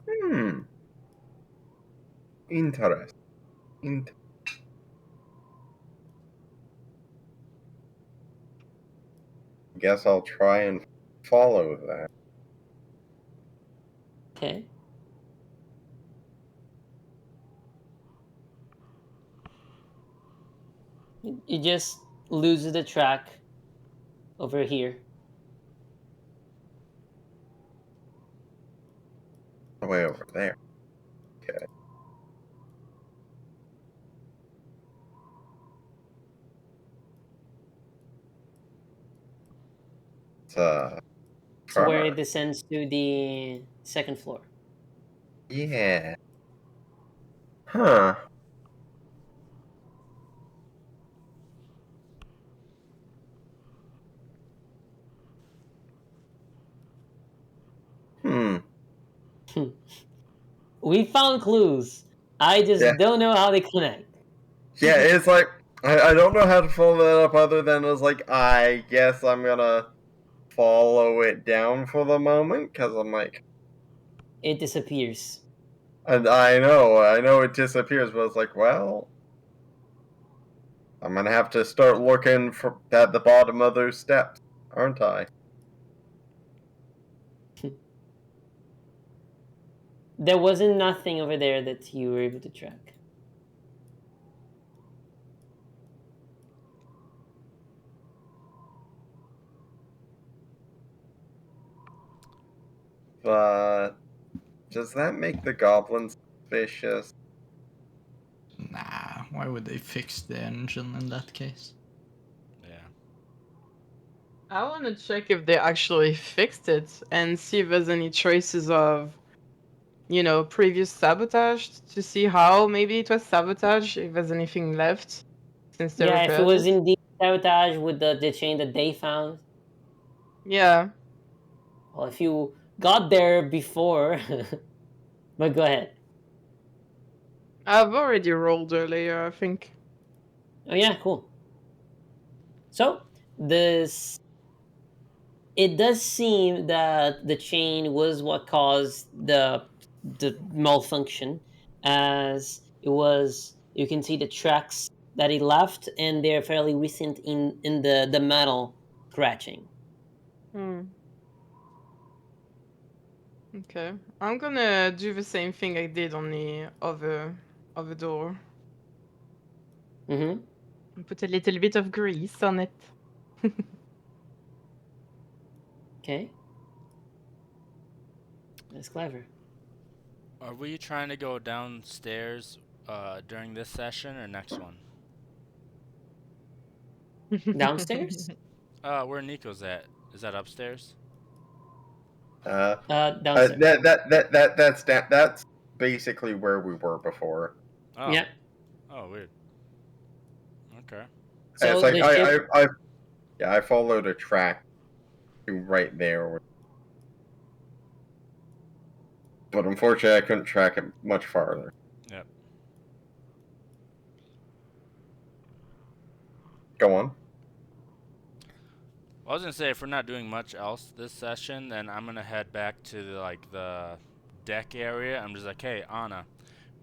Hmm. Interesting. Guess I'll try and follow that. Okay. You just lose the track over here. Way over there. Okay. It's So where it car. descends to the second floor. Yeah. Huh. Hmm. We found clues. I Yeah. just don't know how they connect. Yeah, it's like I don't know how to follow that up other than it's like I guess I'm gonna follow it down for the moment because I'm like, It disappears. and I know it disappears, but it's like, well, I'm gonna have to start looking for at the bottom of those steps, aren't I? There wasn't nothing over there that you were able to track. But does that make the goblins suspicious? Nah, why would they fix the engine in that case? Yeah. I want to check if they actually fixed it and see if there's any traces of, previous sabotage to see how maybe it was sabotage, if there's anything left since they Yeah, if it repaired was it. indeed sabotage with the chain that they found. Yeah. Well, if you got there before, but go ahead. I've already rolled earlier, I think. Oh yeah, cool. So this, it does seem that the chain was what caused the malfunction, as it was. You can see the tracks that he left, and they're fairly recent in the metal scratching. Hmm. Okay. I'm gonna do the same thing I did on the other door. Mm-hmm. And put a little bit of grease on it. Okay, that's clever. Are we trying to go downstairs during this session or next one? Downstairs. Where Nico's at? Is that upstairs? Downstairs. That's basically where we were before. Oh. Yeah. Oh, weird. Okay. It's So like the ship. I followed a track to right there, but unfortunately I couldn't track it much farther. Yep. Go on. Well, I was gonna say if we're not doing much else this session, then I'm gonna head back to the deck area. I'm just like, hey, Anna,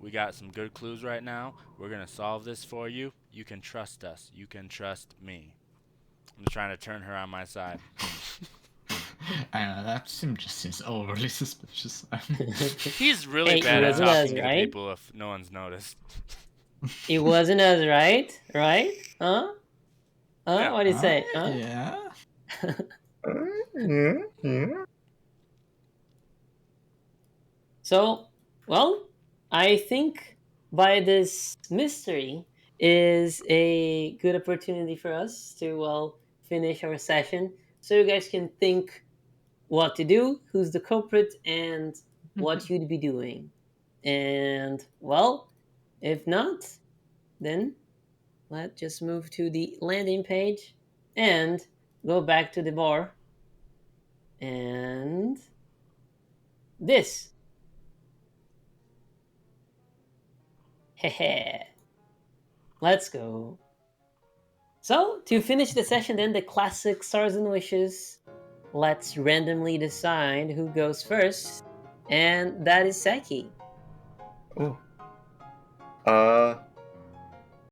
we got some good clues right now. We're gonna solve this for you. You can trust us. You can trust me. I'm just trying to turn her on my side. I know, that just seems overly suspicious. He's really Hey, it bad at wasn't us, talking to the right? people if no one's noticed. It wasn't us, right? Right? Huh? Huh? Yeah. What do you say? Huh? Yeah. Yeah, yeah. So, well, I think by this mystery is a good opportunity for us to, well, finish our session so you guys can think what to do, who's the culprit, and what you'd be doing. And, well, if not, then let's just move to the landing page and go back to the bar. And this. Hehe. Let's go. So, to finish the session, then the classic stars and wishes. Let's randomly decide who goes first, and that is Seki. Oh.